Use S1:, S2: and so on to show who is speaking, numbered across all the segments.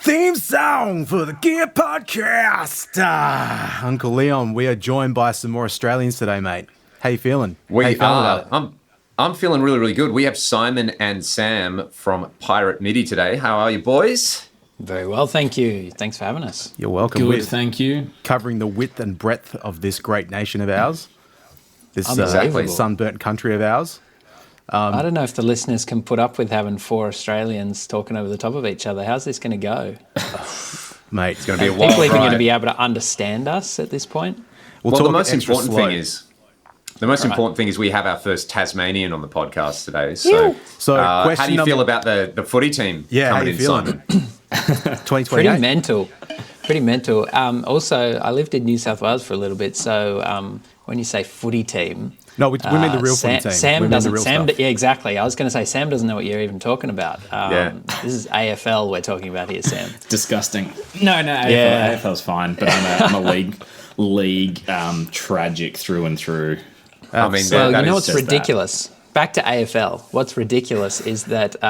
S1: Theme song for the Gear Podcast. Uncle Leon, we are joined by some more Australians today, mate. How you feeling?
S2: We are. I'm feeling really, really good. We have Simon and Sam from Pirate MIDI today. How are you, boys?
S3: Very well, thank you. Thanks for having us.
S1: You're welcome.
S4: Good, thank you.
S1: Covering the width and breadth of this great nation of ours. This sunburnt country of ours.
S3: I don't know if the listeners can put up with having four Australians talking over the top of each other. How's this going to go?
S1: Mate,
S2: it's going to be a wild
S3: People even
S2: ride.
S3: going to be able to understand us at this point?
S2: Well, the most important thing is we have our first Tasmanian on the podcast today. So how do you feel about the footy team coming in, Simon?
S1: 2028.
S3: Pretty mental. Also, I lived in New South Wales for a little bit, so when you say footy team...
S1: No, we mean the real footy team.
S3: Sam doesn't. Yeah, exactly. I was going to say Sam doesn't know what you're even talking about. This is AFL we're talking about here, Sam.
S4: Disgusting. No, AFL's fine, but I'm a league tragic through and through.
S2: I mean,
S3: you know what's ridiculous? Back to AFL. What's ridiculous is that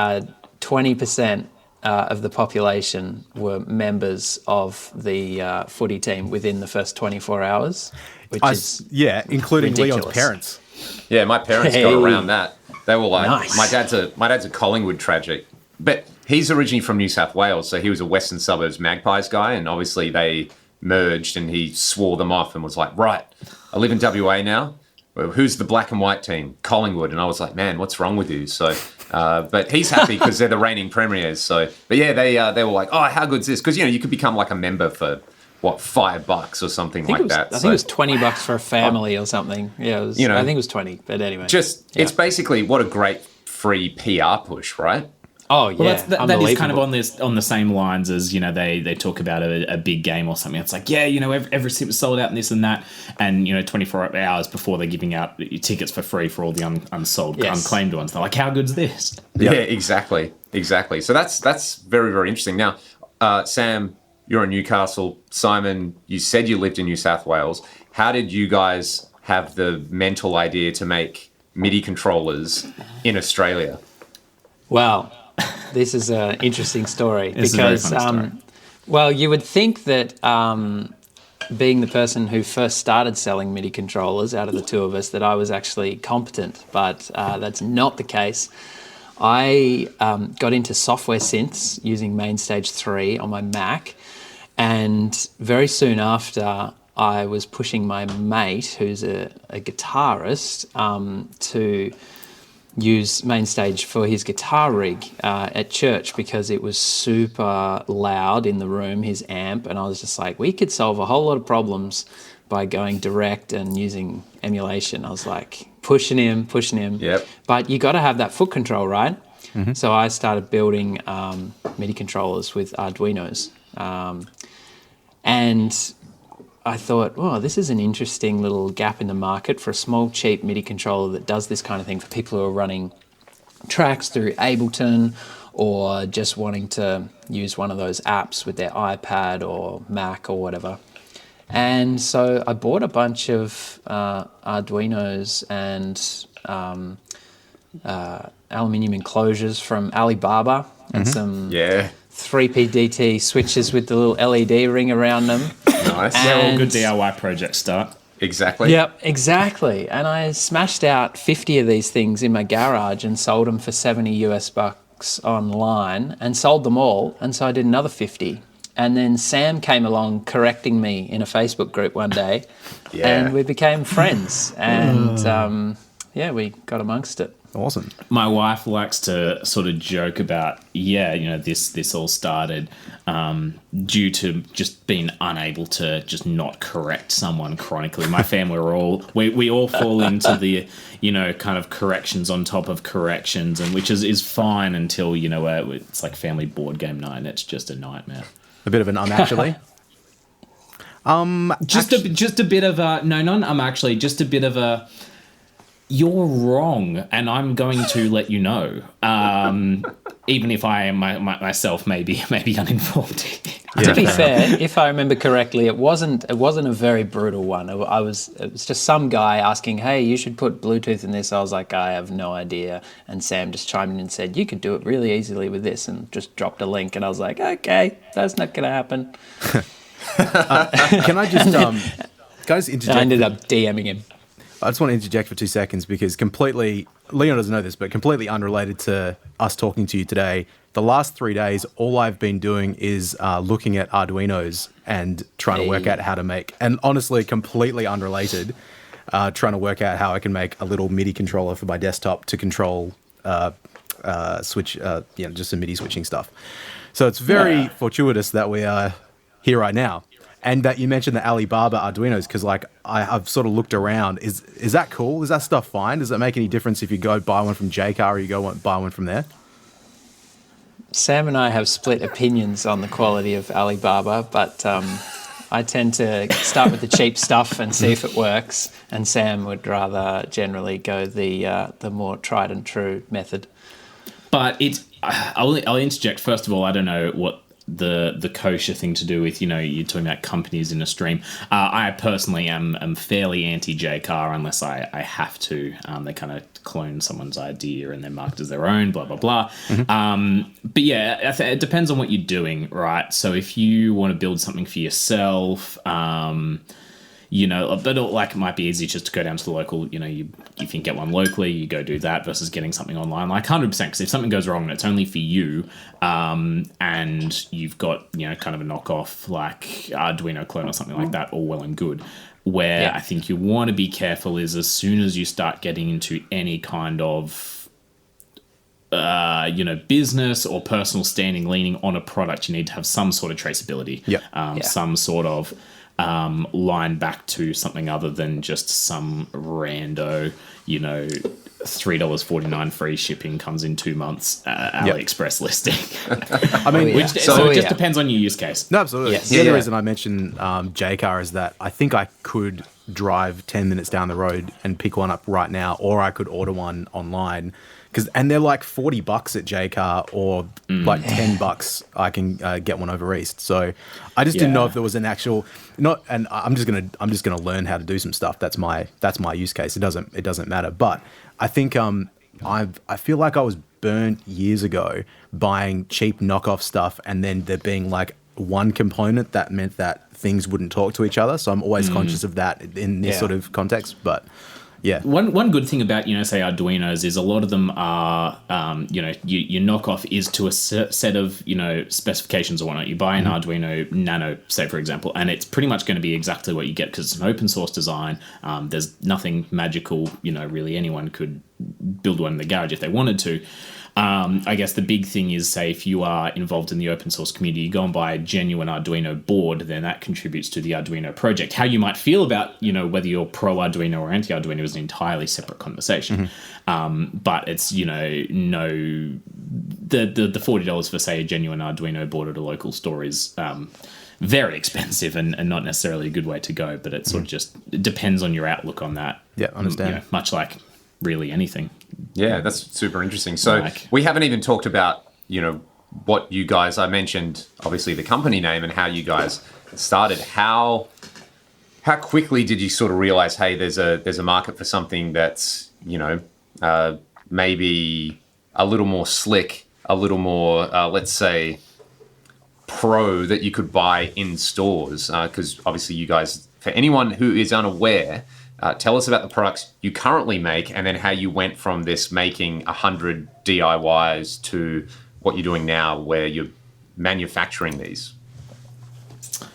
S3: 20% of the population were members of the footy team within the first 24 hours.
S1: Including
S3: ridiculous.
S1: Leon's parents.
S2: Yeah, my parents got around that. They were like,
S3: nice.
S2: my dad's a Collingwood tragic, but he's originally from New South Wales, so he was a Western Suburbs Magpies guy, and obviously they merged, and he swore them off and was like, right, I live in WA now. Well, who's the black and white team? Collingwood. And I was like, man, what's wrong with you? So, but he's happy because they're the reigning premiers. So, but yeah, they were like, oh, how good's this? Because you could become like a member for $5 or something like that.
S3: I think it was $20 for a family or something. Yeah, I think it was 20. But anyway,
S2: it's basically what a great free PR push, right?
S3: Oh yeah,
S4: well, that is kind of on the same lines as they talk about a big game or something. It's like every seat was sold out and this and that, and 24 hours before they're giving out tickets for free for all the unsold unclaimed ones. They're like, how good's this?
S2: Yeah, exactly. So that's very, very interesting. Now, Sam, you're in Newcastle. Simon, you said you lived in New South Wales. How did you guys have the mental idea to make MIDI controllers in Australia?
S3: Well, this is an interesting story
S4: because, a very funny story.
S3: Well, you would think that being the person who first started selling MIDI controllers out of the two of us, that I was actually competent, but that's not the case. I got into software synths using MainStage 3 on my Mac, and very soon after, I was pushing my mate, who's a guitarist, to use MainStage for his guitar rig at church because it was super loud in the room, his amp, and I was just like, we could solve a whole lot of problems by going direct and using emulation. I was like, pushing him.
S2: Yep.
S3: But you got to have that foot control, right?
S1: Mm-hmm.
S3: So I started building MIDI controllers with Arduinos. And I thought, this is an interesting little gap in the market for a small, cheap MIDI controller that does this kind of thing for people who are running tracks through Ableton or just wanting to use one of those apps with their iPad or Mac or whatever. And so I bought a bunch of Arduinos and aluminium enclosures from Alibaba and some 3PDT switches with the little LED ring around them.
S2: Nice.
S4: Where all good DIY projects start.
S2: Exactly.
S3: Yep, exactly. And I smashed out 50 of these things in my garage and sold them for $70 online and sold them all. And so I did another 50. And then Sam came along correcting me in a Facebook group one day and we became friends. And we got amongst it.
S1: Awesome.
S4: My wife likes to sort of joke about, this all started due to just being unable to just not correct someone chronically. My family we all fall into the, kind of corrections on top of corrections, and which is fine until, it's like family board game night and it's just a nightmare.
S1: A bit of an actually.
S4: Just a bit of a you're wrong, and I'm going to let you know, even if I am myself maybe uninformed.
S3: To be fair, if I remember correctly, it wasn't a very brutal one. It was just some guy asking, "Hey, you should put Bluetooth in this." I was like, "I have no idea." And Sam just chimed in and said, "You could do it really easily with this," and just dropped a link. And I was like, "Okay, that's not going to happen."
S1: Can I just interject?
S3: I ended up DMing him.
S1: I just want to interject for 2 seconds because Leon doesn't know this, but completely unrelated to us talking to you today. The last 3 days, all I've been doing is looking at Arduinos and trying to work out how to make, and honestly, completely unrelated, trying to work out how I can make a little MIDI controller for my desktop to control switch, just some MIDI switching stuff. So it's very fortuitous that we are here right now. And that you mentioned the Alibaba Arduinos, because I've sort of looked around. Is that cool? Is that stuff fine? Does it make any difference if you go buy one from JCar or you go buy one from there?
S3: Sam and I have split opinions on the quality of Alibaba, but I tend to start with the cheap stuff and see if it works. And Sam would rather generally go the more tried and true method.
S4: But I'll interject. First of all, I don't know what the kosher thing to do with, you're talking about companies in a stream. I personally am fairly anti-JCar unless I have to. They kind of clone someone's idea and they're marked as their own, blah, blah, blah. Mm-hmm. But yeah, it depends on what you're doing, right? So if you want to build something for yourself, but it might be easy just to go down to the local, if you can get one locally, you go do that versus getting something online, 100%, because if something goes wrong and it's only for you, and you've got, kind of a knockoff like Arduino clone or something like that, all well and good. Where I think you want to be careful is as soon as you start getting into any kind of business or personal standing leaning on a product, you need to have some sort of traceability, some sort of line back to something other than just some rando, $3.49 free shipping comes in 2 months AliExpress listing.
S1: I mean,
S4: it just depends on your use case.
S1: No, absolutely.
S3: Yes.
S1: The other reason I mentioned JCar is that I think I could drive 10 minutes down the road and pick one up right now, or I could order one online. And they're like $40 at JCar or like $10 I can get one over East. So I just didn't know if there was an actual and I'm just gonna learn how to do some stuff. That's my use case. It doesn't matter. But I think I feel like I was burnt years ago buying cheap knockoff stuff and then there being like one component that meant that things wouldn't talk to each other. So I'm always conscious of that in this sort of context. But yeah.
S4: One good thing about, say Arduinos is a lot of them are, your knockoff is to a set of, specifications or whatnot. You buy an Arduino Nano, say, for example, and it's pretty much going to be exactly what you get because it's an open source design. There's nothing magical, really anyone could build one in the garage if they wanted to. I guess the big thing is, say, if you are involved in the open source community, you go and buy a genuine Arduino board, then that contributes to the Arduino project. How you might feel about, whether you're pro Arduino or anti Arduino is an entirely separate conversation. But it's, the $40 for, say, a genuine Arduino board at a local store is very expensive and not necessarily a good way to go. But it sort of just it depends on your outlook on that.
S1: Yeah, understand.
S4: Much like really anything.
S2: Yeah, that's super interesting. So we haven't even talked about, what you guys, I mentioned obviously the company name and how you guys started. How quickly did you sort of realize, hey, there's a market for something that's, maybe a little more slick, a little more, let's say, pro that you could buy in stores? Because obviously you guys, for anyone who is unaware, tell us about the products you currently make and then how you went from this making 100 DIYs to what you're doing now where you're manufacturing these.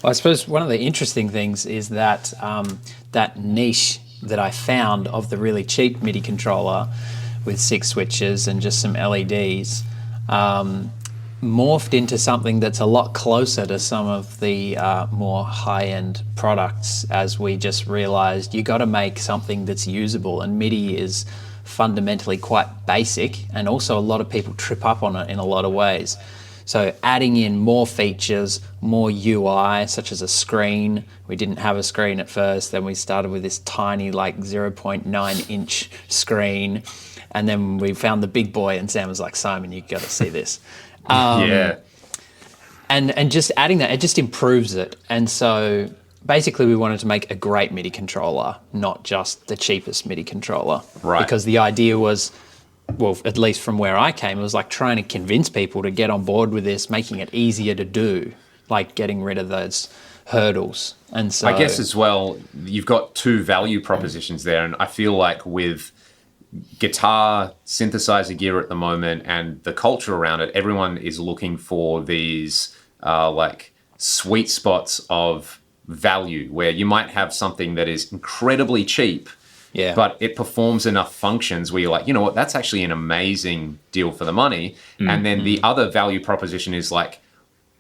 S3: Well, I suppose one of the interesting things is that that niche that I found of the really cheap MIDI controller with 6 switches and just some LEDs morphed into something that's a lot closer to some of the more high-end products as we just realized you got to make something that's usable, and MIDI is fundamentally quite basic and also a lot of people trip up on it in a lot of ways. So adding in more features, more UI, such as a screen. We didn't have a screen at first, then we started with this tiny 0.9 inch screen, and then we found the big boy and Sam was like, Simon, you got to see this. And just adding that, it just improves it. And so basically we wanted to make a great MIDI controller, not just the cheapest MIDI controller.
S2: Right.
S3: Because the idea was, well, at least from where I came, it was like trying to convince people to get on board with this, making it easier to do, like getting rid of those hurdles. And so
S2: I guess as well, you've got two value propositions there. And I feel like with guitar synthesizer gear at the moment and the culture around it, everyone is looking for these like sweet spots of value where you might have something that is incredibly cheap, but it performs enough functions where you're like, you know what, that's actually an amazing deal for the money. And then the other value proposition is like,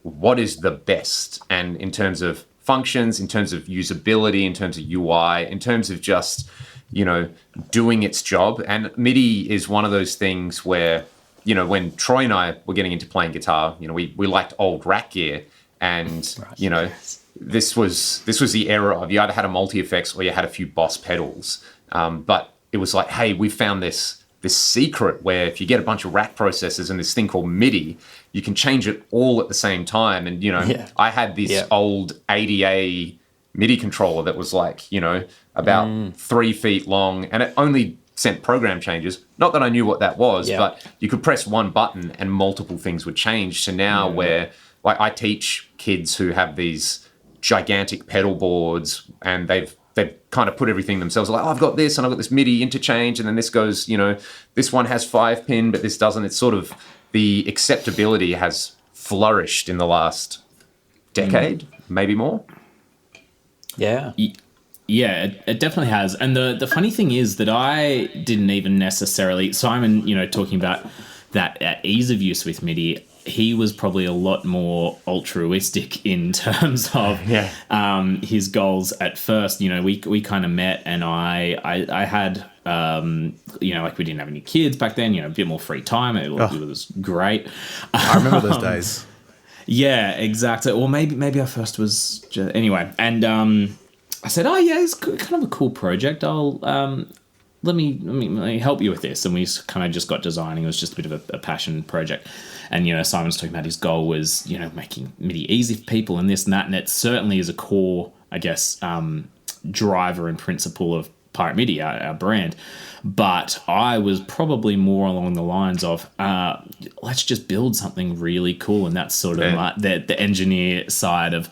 S2: what is the best? And in terms of functions, in terms of usability, in terms of UI, in terms of just, you know, doing its job. And MIDI is one of those things where, you know, when Troy and I were getting into playing guitar, you know, we liked old rack gear. And, you know, this was the era of you either had a multi-effects or you had a few Boss pedals. But it was like, hey, we found this secret where if you get a bunch of rack processors and this thing called MIDI, you can change it all at the same time. And, you know, I had this old ADA MIDI controller that was like, you know, about 3 feet long, and it only sent program changes. Not that I knew what that was, but you could press one button and multiple things would change. So now where, like, I teach kids who have these gigantic pedal boards and they've kind of put everything themselves, like, oh, I've got this and I've got this MIDI interchange, and then this goes, you know, this one has 5 pin, but this doesn't. It's sort of, the acceptability has flourished in the last decade, maybe more.
S4: Yeah, it definitely has. And the funny thing is that I didn't even necessarily, Simon, you know, talking about that ease of use with MIDI, he was probably a lot more altruistic in terms of his goals at first. You know, we kind of met, and I had, you know, like, we didn't have any kids back then, you know, a bit more free time. It was great.
S1: I remember those days.
S4: Yeah, exactly. Or maybe our first was anyway. And I said, oh yeah, it's kind of a cool project. I'll let me help you with this. And we kind of just got designing. It was just a bit of a passion project. And, you know, Simon's talking about his goal was, you know, making MIDI easy for people and this and that. And it certainly is a core, I guess, driver and principle of Pirate MIDI, our brand. But I was probably more along the lines of, let's just build something really cool. And that's sort of like the engineer side of,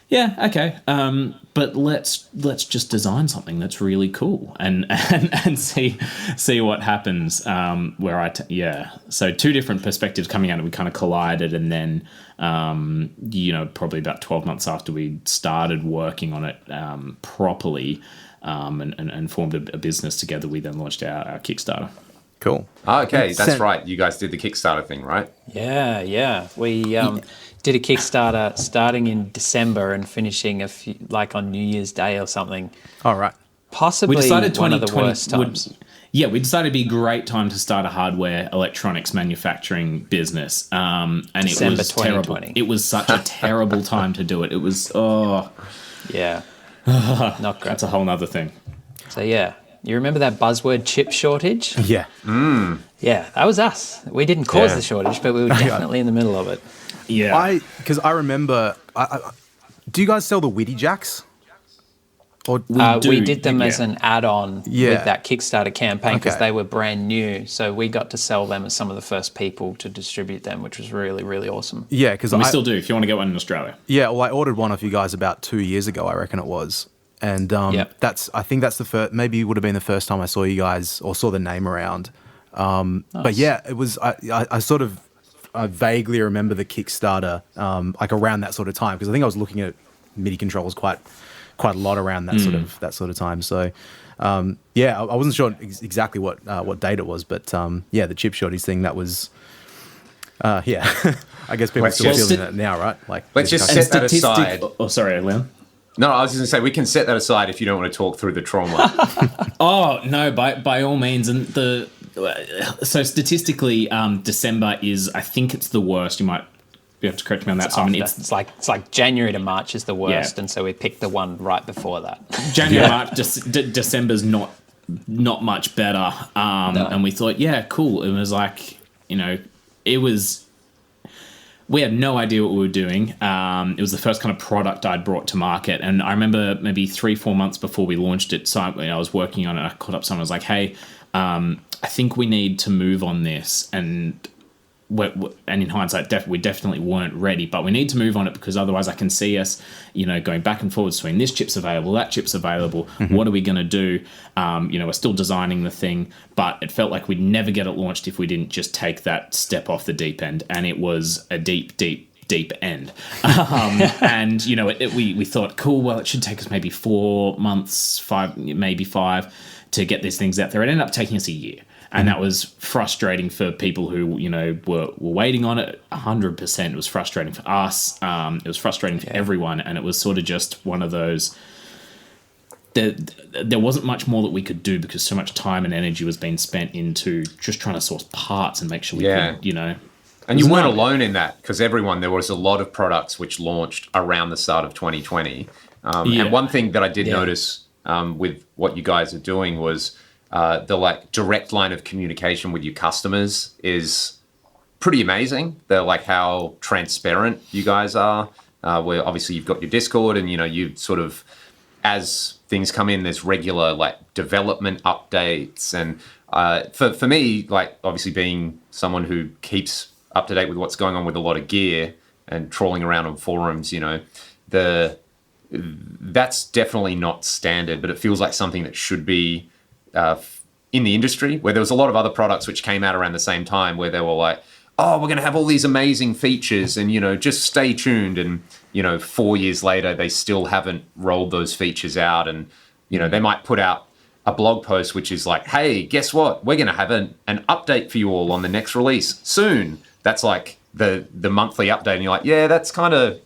S4: yeah, okay, but let's just design something that's really cool and see what happens. So two different perspectives coming out, and we kind of collided, and then you know, probably about 12 months after we started working on it properly, and formed a business together, we then launched our Kickstarter.
S1: Cool.
S2: Oh, okay, that's right. You guys did the Kickstarter thing, right?
S3: Yeah. We did a Kickstarter starting in December and finishing on New Year's Day or something.
S1: All right.
S3: Possibly
S4: we decided
S3: one of the worst times.
S4: We decided it'd be a great time to start a hardware electronics manufacturing business. And
S3: December
S4: it was
S3: 2020.
S4: terrible. It was such a terrible time to do it. It was,
S3: yeah, not great.
S4: That's a whole nother thing.
S3: So yeah. You remember that buzzword chip shortage?
S1: Yeah.
S3: Yeah, that was us. We didn't cause the shortage, but we were definitely in the middle of it.
S4: Yeah.
S1: Because I remember, do you guys sell the Witty Jacks? Or
S3: we did them as an add-on with that Kickstarter campaign because they were brand new. So we got to sell them as some of the first people to distribute them, which was really, really awesome.
S1: Yeah, because
S4: we still do if you want to get one in Australia.
S1: Yeah, well, I ordered one of you guys about 2 years ago, I reckon it was. And I think that's the first, maybe it would have been the first time I saw you guys or saw the name around. Nice. But yeah, it was, I vaguely remember the Kickstarter, like around that sort of time, because I think I was looking at MIDI controls quite a lot around that sort of time. So, I wasn't sure exactly what date it was, but the chip shortage thing, that was, I guess people are still feeling that now, right? Like,
S2: let's just set that aside.
S4: Oh, sorry, Leon.
S2: No, I was just going to say, we can set that aside if you don't want to talk through the trauma.
S4: Oh, no, by all means. And so statistically, December is, I think it's the worst. You might be able to correct me on that, Simon.
S3: It's like January to March is the worst, and so we picked the one right before that.
S4: January, March, December's not much better. No. And we thought, yeah, cool. It was like, you know, it was... we had no idea what we were doing. It was the first kind of product I'd brought to market. And I remember maybe 3-4 months before we launched it, so I was working on it. I called up someone, I was like, hey, I think we need to move on this. And in hindsight, we definitely weren't ready, but we need to move on it because otherwise I can see us, going back and forwards between this chip's available, that chip's available. What are we going to do? We're still designing the thing, but it felt like we'd never get it launched if we didn't just take that step off the deep end. And it was a deep end. And, we thought, cool, well, it should take us maybe 4 months, 5, maybe 5 to get these things out there. It ended up taking us a year. And that was frustrating for people who, were waiting on it. 100%. It was frustrating for us. It was frustrating for everyone. And it was sort of just one of those. There wasn't much more that we could do because so much time and energy was being spent into just trying to source parts and make sure we could,
S2: And you weren't alone in that because there was a lot of products which launched around the start of 2020. And one thing that I did notice with what you guys are doing was the direct line of communication with your customers is pretty amazing. They're how transparent you guys are. Where obviously you've got your Discord and you sort of, as things come in, there's regular development updates. And for me, obviously being someone who keeps up to date with what's going on with a lot of gear and trawling around on forums, that's definitely not standard, but it feels like something that should be in the industry, where there was a lot of other products which came out around the same time where they were like, oh, we're going to have all these amazing features and, just stay tuned. And, 4 years later, they still haven't rolled those features out. And, they might put out a blog post which is like, hey, guess what? We're going to have an update for you all on the next release soon. That's the monthly update. And you're like, yeah, that's kind of,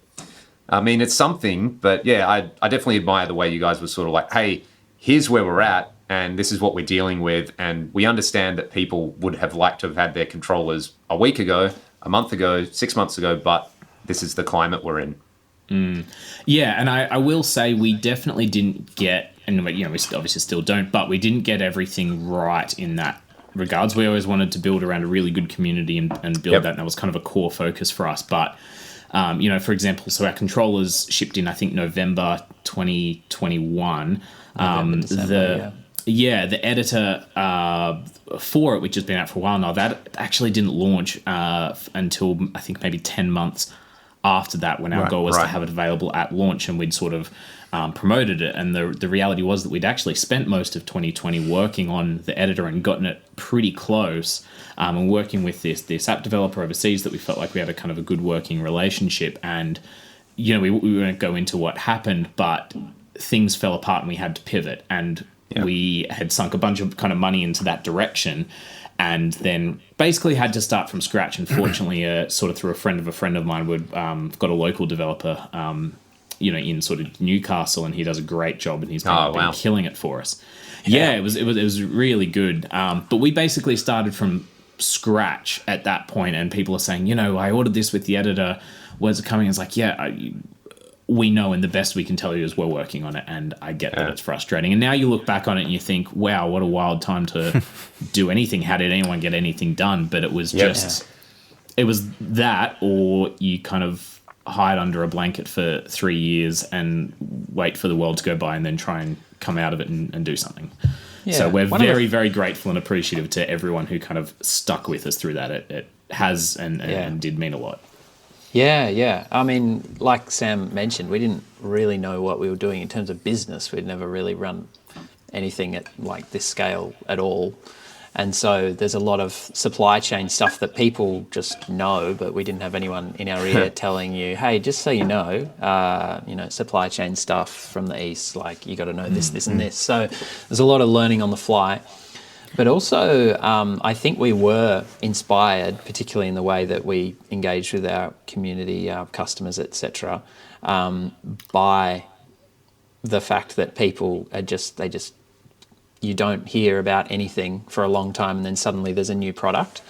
S2: it's something. But yeah, I definitely admire the way you guys were sort of like, hey, here's where we're at. And this is what we're dealing with. And we understand that people would have liked to have had their controllers a week ago, a month ago, 6 months ago, but this is the climate we're in.
S4: Yeah, and I will say we definitely didn't get, and we obviously still don't, but we didn't get everything right in that regards. We always wanted to build around a really good community and build that, and that was kind of a core focus for us. But, for example, so our controllers shipped in, I think, November 2021.
S3: December,
S4: the editor for it, which has been out for a while now, that actually didn't launch until I think maybe 10 months after that, when our goal was to have it available at launch, and we'd sort of promoted it. And the reality was that we'd actually spent most of 2020 working on the editor and gotten it pretty close, and working with this app developer overseas that we felt like we had a kind of a good working relationship. And we won't go into what happened, but things fell apart and we had to pivot, and we had sunk a bunch of kind of money into that direction, and then basically had to start from scratch. And fortunately, sort of through a friend of mine, we'd got a local developer, in sort of Newcastle, and he does a great job, and he's been killing it for us. Yeah, it was really good. But we basically started from scratch at that point, and people are saying, I ordered this with the editor. Where's it coming? It's like, we know, and the best we can tell you is we're working on it. And I get that it's frustrating. And now you look back on it and you think, wow, what a wild time to do anything. How did anyone get anything done? But it was it was that, or you kind of hide under a blanket for 3 years and wait for the world to go by and then try and come out of it and do something. Yeah. So we're very, very grateful and appreciative to everyone who kind of stuck with us through that. It has and did mean a lot.
S3: Yeah. I mean, like Sam mentioned, we didn't really know what we were doing in terms of business. We'd never really run anything at this scale at all. And so there's a lot of supply chain stuff that people just know, but we didn't have anyone in our ear telling you, hey, just so you know, supply chain stuff from the East, you got to know this, and this. So there's a lot of learning on the fly. But also, I think we were inspired, particularly in the way that we engaged with our community, our customers, etc., by the fact that people are you don't hear about anything for a long time, and then suddenly there's a new product.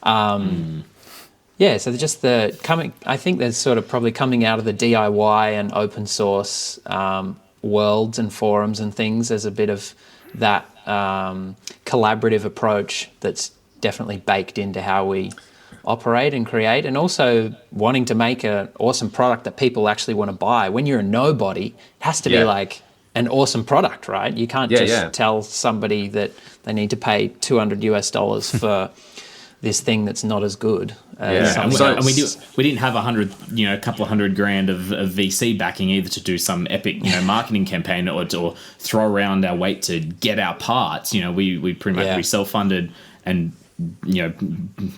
S3: So just I think there's sort of probably coming out of the DIY and open source worlds and forums and things. There's a bit of that collaborative approach that's definitely baked into how we operate and create, and also wanting to make an awesome product that people actually want to buy. When you're a nobody, it has to be like an awesome product, right? You can't tell somebody that they need to pay $200 for this thing that's not as good as something else.
S4: And we didn't have a couple of $100,000 of VC backing either to do some epic, marketing campaign or throw around our weight to get our parts. We pretty much we self-funded and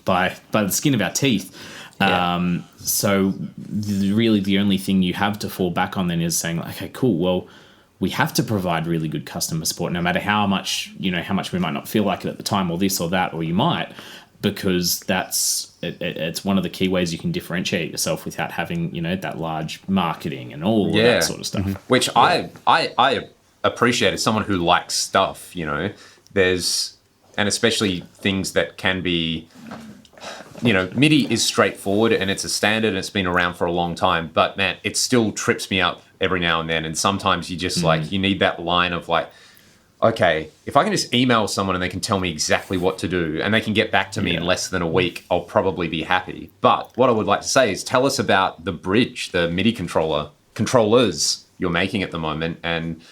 S4: by the skin of our teeth. So really the only thing you have to fall back on then is saying, okay, cool, well, we have to provide really good customer support, no matter how much we might not feel like it at the time, or this or that, or you might, because it's one of the key ways you can differentiate yourself without having, that large marketing and all of that sort of stuff.
S2: Mm-hmm. Which I appreciate as someone who likes stuff, there's, and especially things that can be, MIDI is straightforward and it's a standard and it's been around for a long time, but man, it still trips me up every now and then. And sometimes you just you need that line of like, okay, if I can just email someone and they can tell me exactly what to do and they can get back to me in less than a week, I'll probably be happy. But what I would like to say is tell us about the bridge, the MIDI controllers you're making at the moment. And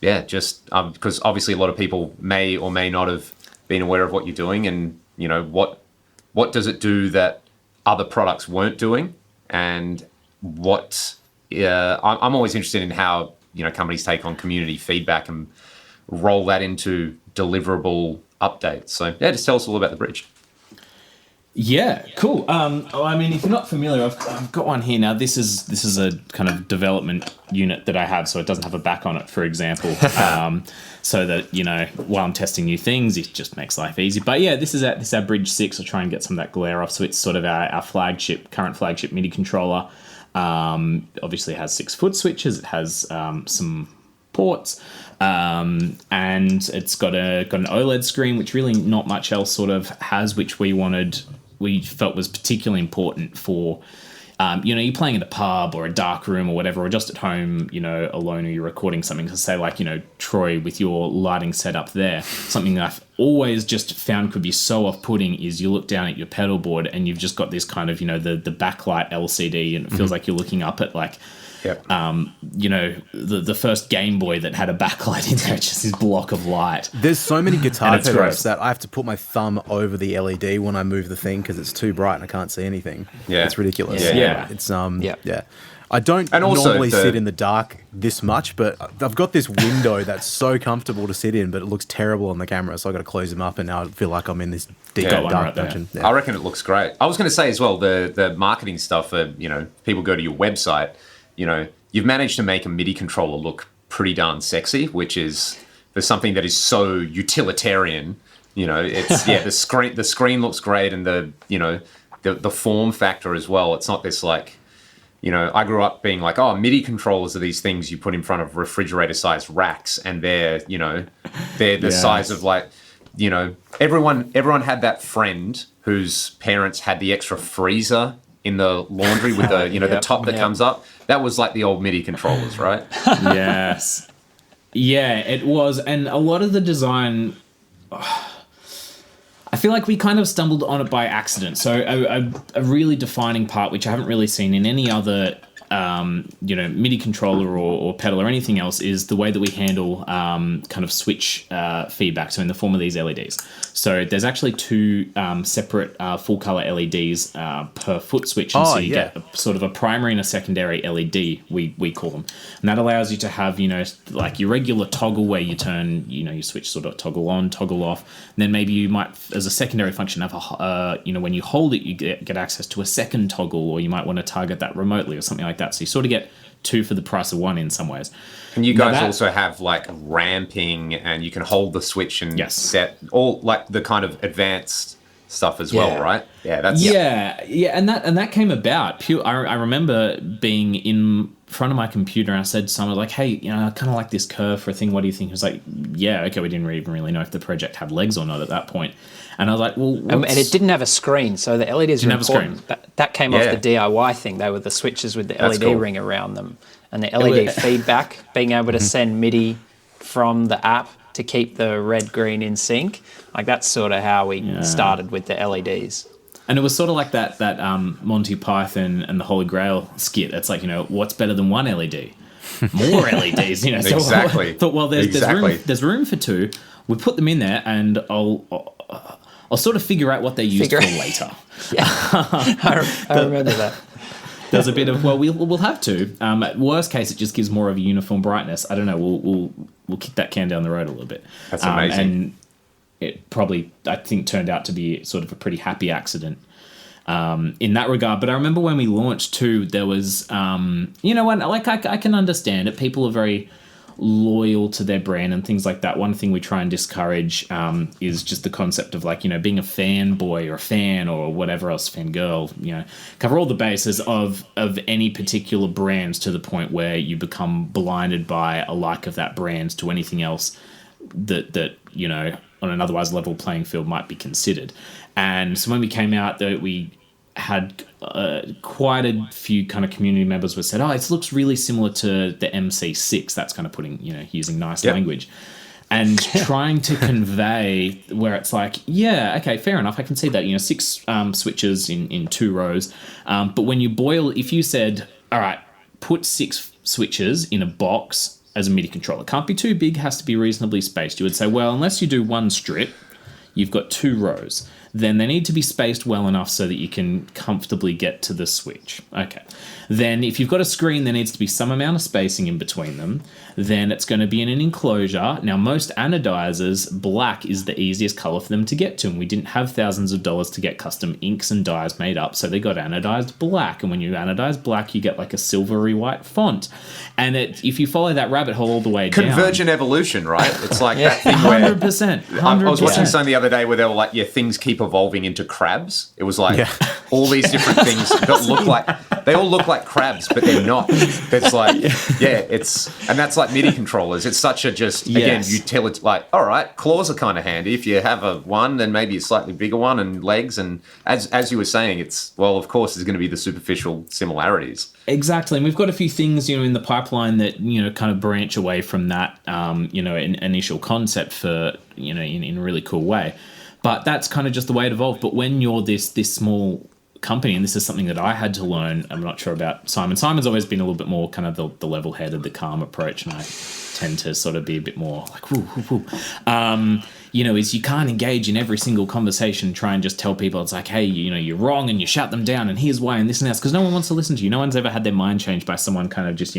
S2: just because obviously a lot of people may or may not have been aware of what you're doing, and, what does it do that other products weren't doing? And what I'm always interested in how companies take on community feedback and roll that into deliverable updates. So just tell us all about the bridge.
S4: Yeah, cool. If you're not familiar, I've got one here now. This is a kind of development unit that I have, so it doesn't have a back on it, for example. So that, while I'm testing new things, it just makes life easy. But yeah, this is our Bridge 6. I'll try and get some of that glare off. So it's sort of our current flagship MIDI controller. Obviously it has 6 foot switches. It has some ports, and it's got an OLED screen, which really not much else sort of has, which we felt was particularly important for, you're playing in a pub or a dark room or whatever, or just at home, alone, or you're recording something. So say like, Troy, with your lighting setup there, something that I've always just found could be so off-putting is you look down at your pedal board and you've just got this kind of, the backlight LCD, and it feels like you're looking up at like, the first Game Boy that had a backlight in there, just this block of light.
S1: There's so many guitar pedals that I have to put my thumb over the LED when I move the thing because it's too bright and I can't see anything. Yeah, it's ridiculous. It's I don't normally sit in the dark this much, but I've got this window that's so comfortable to sit in, but it looks terrible on the camera, so I got to close them up, and now I feel like I'm in this deep dark dungeon.
S2: I reckon it looks great. I was going to say as well, the marketing stuff for people go to your website. You've managed to make a MIDI controller look pretty darn sexy, which is for something that is so utilitarian. It's the screen looks great, and the form factor as well. It's not this like, I grew up being like, oh, MIDI controllers are these things you put in front of refrigerator-sized racks, and they're the size of like, everyone had that friend whose parents had the extra freezer in the laundry with the the top that comes up. That was like the old MIDI controllers, right?
S4: Yes. Yeah, it was. And a lot of the design, I feel like we kind of stumbled on it by accident. So a really defining part, which I haven't really seen in any other MIDI controller or pedal or anything else, is the way that we handle kind of switch feedback, so in the form of these LEDs. So there's actually 2 separate full color LEDs per foot switch, and so you get sort of a primary and a secondary LED, we call them, and that allows you to have like your regular toggle where you turn your switch sort of toggle on, toggle off, and then maybe you might, as a secondary function, have a when you hold it, you get access to a second toggle, or you might want to target that remotely or something like that. So you sort of get 2 for the price of 1 in some ways.
S2: And you guys also have like ramping, and you can hold the switch and set all like the kind of advanced stuff as well, right? Yeah, that's
S4: and that came about. I remember being in front of my computer and I said to someone like, hey, I kind of like this curve for a thing. What do you think? It was like, yeah, okay. We didn't even really know if the project had legs or not at that point. And I was like, well,
S3: and it didn't have a screen, so the LEDs were important. That came off the DIY thing. They were the switches with the LED ring around them, and the LED feedback, being able to send MIDI from the app to keep the red green in sync. Like that's sort of how we started with the LEDs.
S4: And it was sort of like that Monty Python and the Holy Grail skit. It's like, what's better than one LED? More LEDs, So
S2: Exactly.
S4: I thought, well, there's room for two. We put them in there, and I'll sort of figure out what they're used for later.
S3: Yeah, I remember that.
S4: There's a bit of, well, we'll have to. At worst case, it just gives more of a uniform brightness. I don't know. We'll kick that can down the road a little bit.
S2: That's amazing.
S4: And it probably, I think, turned out to be sort of a pretty happy accident in that regard. But I remember when we launched too, there was, when I can understand it. People are very loyal to their brand and things like that. One thing we try and discourage is just the concept of being a fanboy or a fan or whatever else, fangirl, cover all the bases of any particular brands to the point where you become blinded by a like of that brand to anything else that on an otherwise level playing field might be considered. And so when we came out, that we had quite a few kind of community members who said, it looks really similar to the MC6. That's kind of putting, using nice language. And trying to convey where it's like, yeah, okay, fair enough. I can see that, 6 switches in 2 rows. But when you if you said, all right, put 6 switches in a box as a MIDI controller. Can't be too big, has to be reasonably spaced. You would say, well, unless you do 1 strip, you've got 2 rows. Then they need to be spaced well enough so that you can comfortably get to the switch. Okay. Then if you've got a screen, there needs to be some amount of spacing in between them. Then it's going to be in an enclosure. Now, most anodizers, black is the easiest color for them to get to. And we didn't have thousands of dollars to get custom inks and dyes made up. So they got anodized black. And when you anodize black, you get like a silvery white font. And if you follow that rabbit hole all the way down...
S2: Convergent evolution, right? It's like that thing where...
S4: 100%.
S2: I was watching something the other day where they were like, things keep evolving into crabs. It was like all these different things that look like... They all look like crabs, but they're not. It's like, and that's like MIDI controllers. It's such a again, utility, like, all right, claws are kind of handy. If you have a one, then maybe a slightly bigger one and legs. And as you were saying, of course, there's going to be the superficial similarities.
S4: Exactly. And we've got a few things, in the pipeline that, kind of branch away from that, initial concept for, in a really cool way. But that's kind of just the way it evolved. But when you're this small company, and this is something that I had to learn, I'm not sure about Simon. Simon's always been a little bit more kind of the level-headed, the calm approach, and I tend to sort of be a bit more like, woo, woo, woo. Is you can't engage in every single conversation, try and just tell people it's like, hey, you're wrong, and you shout them down, and here's why, and this and that, because no one wants to listen to you. No one's ever had their mind changed by someone kind of just,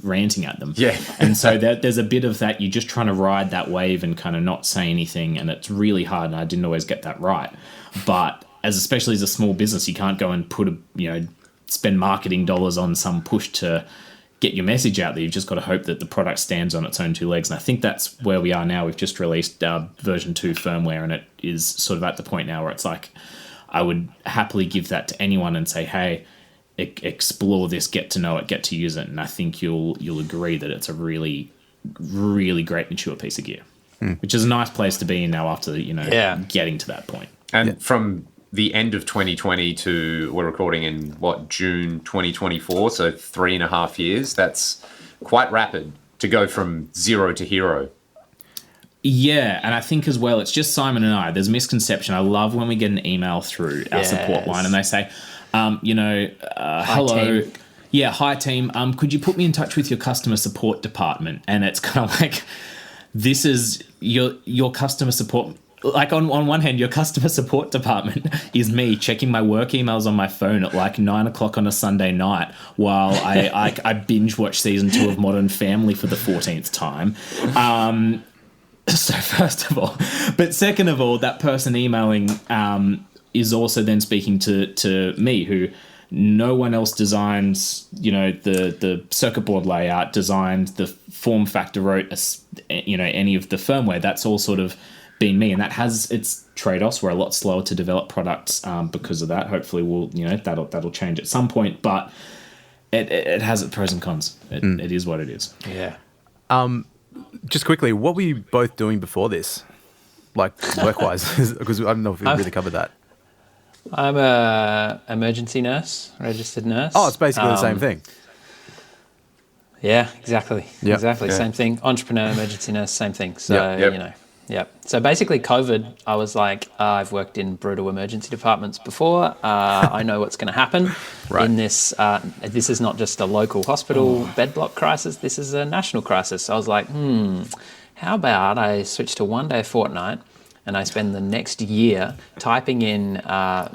S4: ranting at them.
S2: Yeah.
S4: And so there's a bit of that, you're just trying to ride that wave and kind of not say anything, and it's really hard, and I didn't always get that right. But especially as a small business, you can't go and put spend marketing dollars on some push to get your message out there. You've just got to hope that the product stands on its own 2 legs. And I think that's where we are now. We've just released version 2 firmware, and it is sort of at the point now where it's like, I would happily give that to anyone and say, hey, explore this, get to know it, get to use it. And I think you'll agree that it's a really, really great mature piece of gear, which is a nice place to be in now after, getting to that point.
S2: And from the end of 2020 to we're recording in June 2024, so 3.5 years. That's quite rapid to go from 0 to hero.
S4: Yeah, and I think as well, it's just Simon and I. There's a misconception. I love when we get an email through our support line and they say, hello.
S3: Team.
S4: Yeah, hi team. Could you put me in touch with your customer support department? And it's kind of like, this is your customer support. Like on one hand, your customer support department is me checking my work emails on my phone at like 9 o'clock on a Sunday night while I binge watch season 2 of Modern Family for the 14th time. So first of all, but second of all, that person emailing is also then speaking to me, who no one else designs, the circuit board layout, designed the form factor, wrote, any of the firmware. That's all sort of been me, and that has its trade-offs. We're a lot slower to develop products because of that. Hopefully we'll, that'll change at some point, but it has its pros and cons. It is what it is.
S3: Yeah.
S1: Just quickly, what were you both doing before this? Like work-wise? Because I don't know if we really covered that.
S3: I'm a emergency nurse, registered nurse.
S1: Oh, it's basically the same thing.
S3: Yeah, exactly.
S1: Yep.
S3: Exactly.
S2: Yeah.
S3: Same thing. Entrepreneur, emergency nurse, same thing. So,
S2: Yep.
S3: Yep. So basically, COVID, I was like, I've worked in brutal emergency departments before. I know what's going to happen in this. This is not just a local hospital bed block crisis. This is a national crisis. So I was like, how about I switch to 1 day a fortnight, and I spend the next year typing in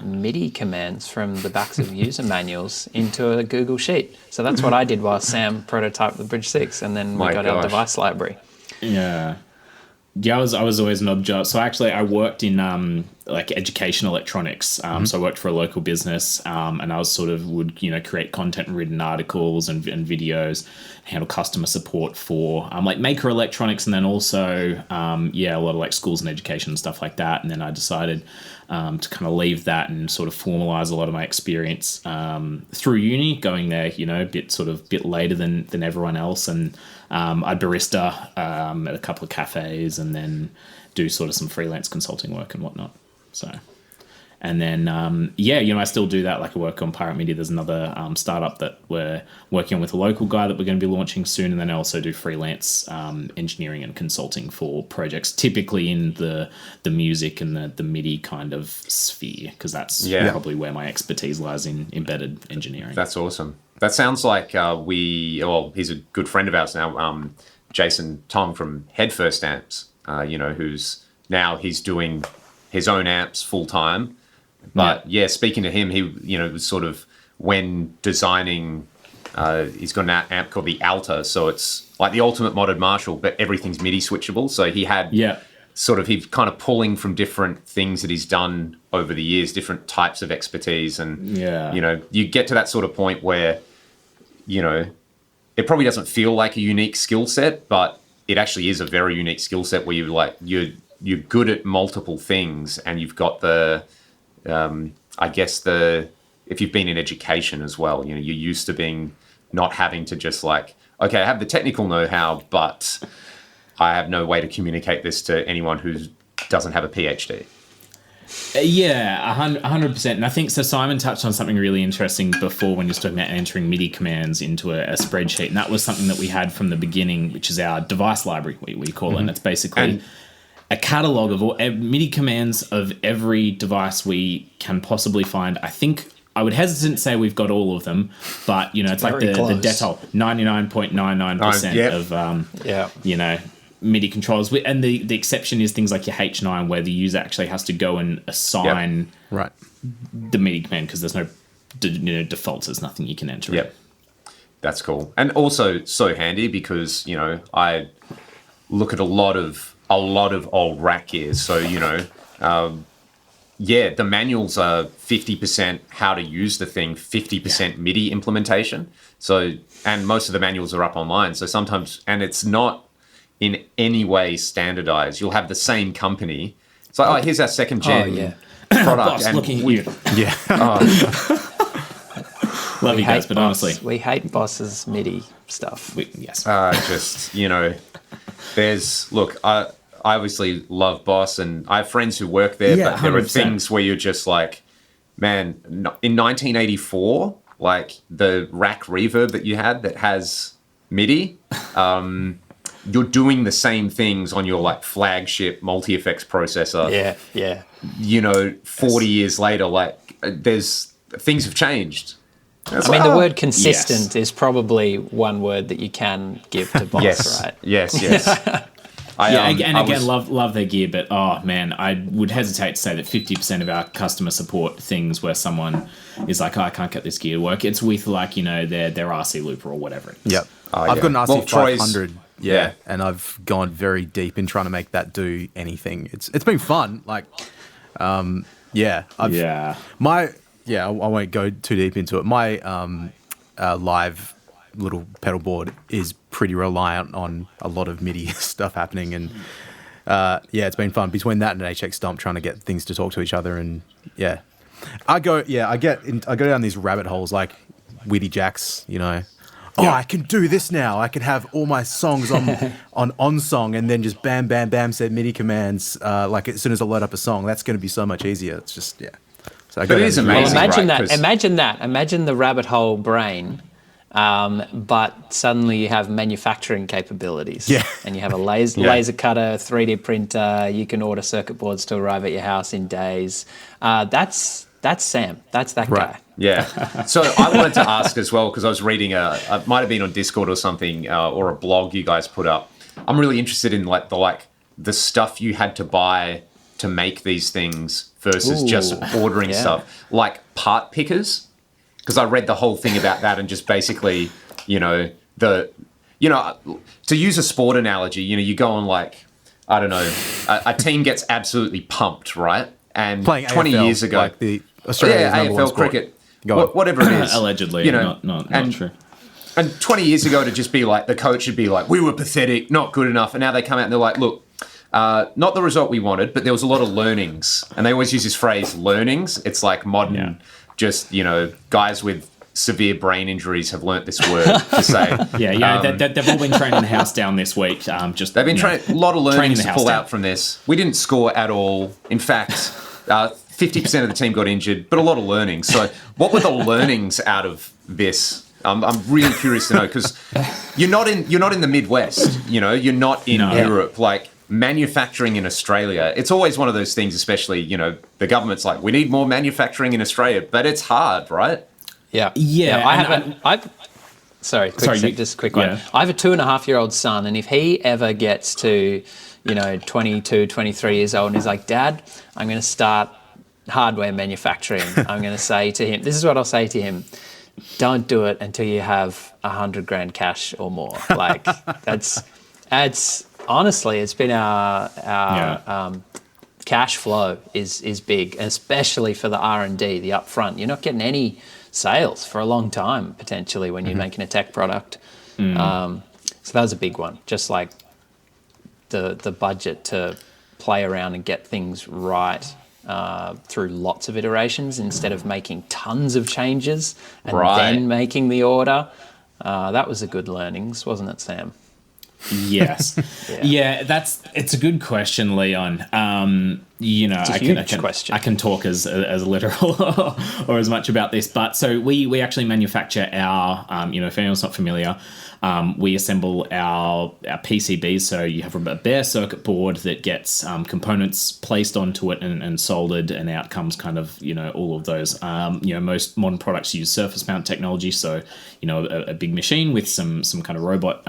S3: MIDI commands from the backs of user manuals into a Google Sheet. So that's what I did while Sam prototyped the Bridge 6, and then we got our device library.
S4: Yeah. Yeah, I was always an odd job. So actually, I worked in like education electronics. So I worked for a local business, and I was would create content-written articles and videos, handle customer support for like maker electronics, and then also a lot of like schools and education and stuff like that. And then I decided to kind of leave that and sort of formalize a lot of my experience through uni, going there, a bit later than everyone else, and I'd barista at a couple of cafes, and then do sort of some freelance consulting work and whatnot. So, and then I still do that. Like I work on Pirate MIDI. There's another startup that we're working on with a local guy that we're going to be launching soon, and then I also do freelance engineering and consulting for projects, typically in the music and the MIDI kind of sphere, because that's probably where my expertise lies, in embedded engineering.
S2: That's awesome. That sounds like he's a good friend of ours now, Jason Tong from Headfirst Amps, who's now he's doing his own amps full time. But speaking to him, he, was sort of when designing, he's got an amp called the Alta. So it's like the ultimate modern Marshall, but everything's MIDI switchable. So he had he's kind of pulling from different things that he's done over the years, different types of expertise. And, you get to that sort of point where, it probably doesn't feel like a unique skill set, but it actually is a very unique skill set where you're good at multiple things, and you've got if you've been in education as well, you're used to being not having to just like, okay, I have the technical know-how, but I have no way to communicate this to anyone who doesn't have a PhD.
S4: 100%. And I think so. Simon touched on something really interesting before when he was talking about entering MIDI commands into a spreadsheet, and that was something that we had from the beginning, which is our device library, we call it. And it's basically a catalog of all MIDI commands of every device we can possibly find. I think I would hesitate to say we've got all of them, but it's like the Dettol 99.99% of MIDI controllers, and the exception is things like your H9, where the user actually has to go and assign the MIDI command, because there's no defaults. There's nothing you can enter.
S2: Yep, that's cool, and also so handy because I look at a lot of old rack gears. So the manuals are 50% how to use the thing, 50% MIDI implementation. So, and most of the manuals are up online. So sometimes, and it's not in any way standardized. You'll have the same company. It's like, here's our second gen product.
S4: Boss,
S2: and
S4: looking at you.
S1: Yeah.
S4: Love you guys, but honestly,
S3: we hate Boss's MIDI stuff.
S2: I obviously love Boss, and I have friends who work there, but there 100%. Are things where you're just like, man, in 1984, like the rack reverb that you had that has MIDI, you're doing the same things on your like flagship multi-effects processor. 40 years later, like things have changed.
S3: The word consistent is probably one word that you can give to Boss, right?
S2: Yes.
S4: Love their gear, but I would hesitate to say that 50% of our customer support things where someone is like, I can't get this gear to work, it's with like, their RC looper or whatever it is.
S1: Yep. I've got an RC 500. Yeah, and I've gone very deep in trying to make that do anything. It's been fun. Like, I won't go too deep into it. My live little pedal board is pretty reliant on a lot of MIDI stuff happening, and it's been fun between that and an HX Stomp trying to get things to talk to each other, and I go down these rabbit holes like Witty Jacks, I can do this now. I can have all my songs on song, and then just bam, bam, bam, set MIDI commands. Like as soon as I load up a song, that's going to be so much easier. It's just So
S2: but it is amazing.
S3: Well, imagine that. Imagine the rabbit hole brain But suddenly you have manufacturing capabilities.
S1: Yeah.
S3: And you have a laser cutter, 3D printer. You can order circuit boards to arrive at your house in days. That's Sam. That's that guy.
S2: Yeah. So I wanted to ask as well, because I was reading it might have been on Discord or something, or a blog you guys put up. I'm really interested in the stuff you had to buy to make these things versus just ordering stuff, like part pickers. Because I read the whole thing about that and just basically, to use a sport analogy, you go on I don't know, a team gets absolutely pumped, right? And
S1: Playing
S2: 20
S1: AFL,
S2: years ago,
S1: like the Australia's number one
S2: AFL
S1: sport.
S2: cricket,
S1: Go on.
S2: whatever it is,
S4: Allegedly, not true.
S2: And 20 years ago, to just be like, the coach would be like, we were pathetic, not good enough. And now they come out and they're like, look, not the result we wanted, but there was a lot of learnings. And they always use this phrase, learnings. It's like modern, guys with severe brain injuries have learnt this word to say.
S4: They've all been training the house down this week.
S2: They've been training, a lot of learnings to pull out from this. We didn't score at all. In fact, 50% of the team got injured, but a lot of learnings. So what were the learnings out of this? I'm really curious to know, because you're not in the Midwest, you're not in Europe. Like, manufacturing in Australia, it's always one of those things, especially, the government's like, we need more manufacturing in Australia, but it's hard, right?
S3: Yeah. Sorry, just a quick one. I have a 2.5-year-old son, and if he ever gets to, 22, 23 years old and he's like, Dad, I'm going to start hardware manufacturing, I'm going to say to him, this is what I'll say to him: don't do it until you have $100,000 cash or more. Like, that's honestly, it's been our cash flow is big, especially for the R&D, the upfront. You're not getting any sales for a long time, potentially, when you're making a tech product. So that was a big one, just like the budget to play around and get things right through lots of iterations instead of making tons of changes and then making the order. That was a good learnings, wasn't it, Sam?
S4: Yes. It's a good question, Leon. It's a huge question. I can talk as literal or as much about this, but so we actually manufacture our, if anyone's not familiar, we assemble our PCBs. So you have a bare circuit board that gets components placed onto it and soldered, and out comes kind of, all of those. Most modern products use surface mount technology. So, a big machine with some kind of robot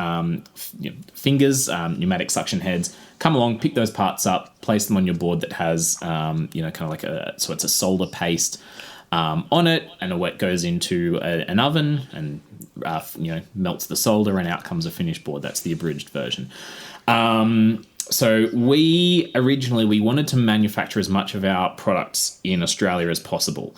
S4: fingers, pneumatic suction heads, come along, pick those parts up, place them on your board that has, kind of like so it's a solder paste on it, and it goes into an oven and melts the solder, and out comes a finished board. That's the abridged version. So we wanted to manufacture as much of our products in Australia as possible.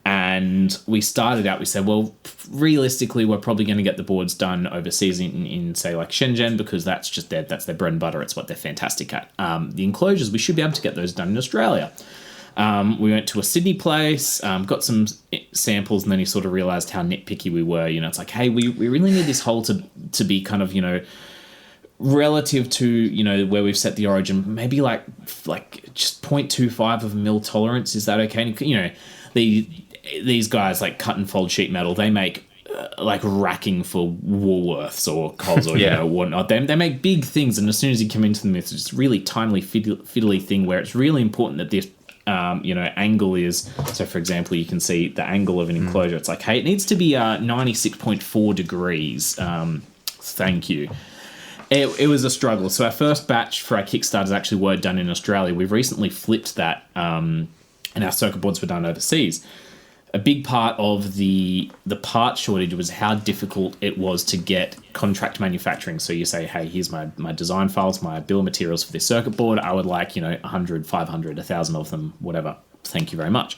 S4: And we started out, we said, well, realistically, we're probably going to get the boards done overseas in say, like Shenzhen, because that's their bread and butter. It's what they're fantastic at. The enclosures, we should be able to get those done in Australia. We went to a Sydney place, got some samples, and then he sort of realised how nitpicky we were. It's like, hey, we really need this hole to be kind of, relative to, where we've set the origin, maybe like just 0.25 of a mil tolerance. Is that okay? And, these guys like cut and fold sheet metal, they make like racking for Woolworths or Coles or whatnot. They make big things, and as soon as you come into them, it's just really tiny fiddly thing where it's really important that this angle is. So for example, you can see the angle of an enclosure. It's like, hey, it needs to be 96.4 degrees. Thank you. It was a struggle. So our first batch for our Kickstarters actually were done in Australia. We've recently flipped that, and our circuit boards were done overseas. A big part of the part shortage was how difficult it was to get contract manufacturing. So you say, hey, here's my design files, my bill of materials for this circuit board. I would like, 100, 500, 1,000 of them, whatever. Thank you very much.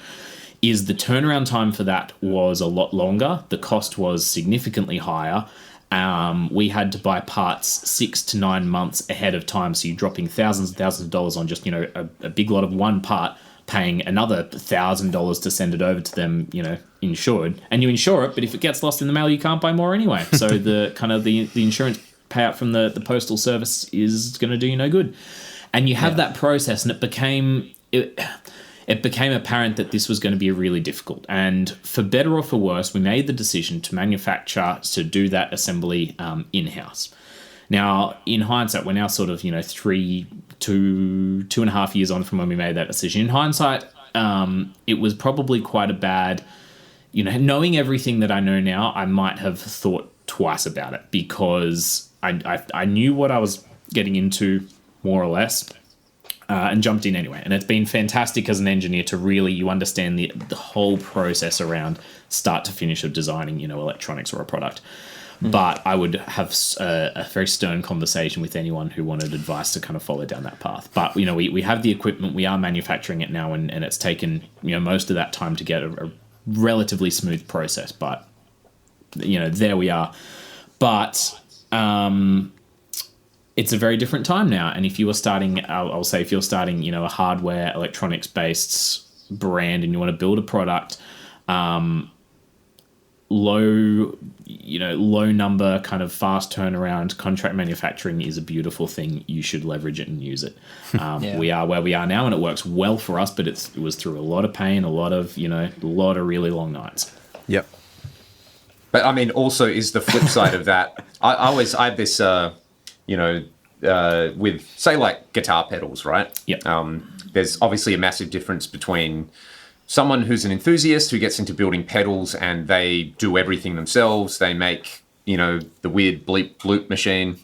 S4: The turnaround time for that was a lot longer. The cost was significantly higher. We had to buy parts 6 to 9 months ahead of time. So you're dropping thousands and thousands of dollars on just, a big lot of one part, paying another $1,000 to send it over to them, insured. And you insure it, but if it gets lost in the mail, you can't buy more anyway. So the kind of the insurance payout from the postal service is going to do you no good. And you have that process, and it it became apparent that this was going to be really difficult. And for better or for worse, we made the decision to do that assembly in-house. Now, in hindsight, we're now sort of, 2.5 years on from when we made that decision. In hindsight, it was probably quite a bad, knowing everything that I know now, I might have thought twice about it, because I knew what I was getting into, more or less, and jumped in anyway. And it's been fantastic as an engineer to really, you understand the whole process around start to finish of designing, electronics or a product. But I would have a very stern conversation with anyone who wanted advice to kind of follow down that path. But, we have the equipment, we are manufacturing it now, and it's taken, most of that time to get a relatively smooth process. But, there we are. But it's a very different time now. And if you are starting, I'll say if you're starting, a hardware, electronics-based brand and you want to build a product, low number, kind of fast turnaround contract manufacturing is a beautiful thing. You should leverage it and use it. We are where we are now, and it works well for us, but it was through a lot of pain, a lot of really long nights.
S1: Yep.
S2: But I mean, also is the flip side of that. I have this, with say like guitar pedals, right?
S4: Yep.
S2: There's obviously a massive difference between someone who's an enthusiast who gets into building pedals and they do everything themselves. They make, the weird bleep bloop machine,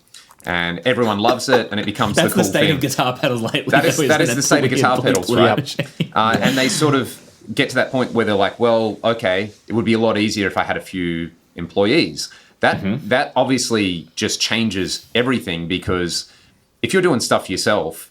S2: and everyone loves it, and it becomes the cool thing.
S4: That's the state of guitar pedals lately.
S2: That is the state of guitar pedals, right? And they sort of get to that point where they're like, well, okay, it would be a lot easier if I had a few employees. That obviously just changes everything, because if you're doing stuff yourself,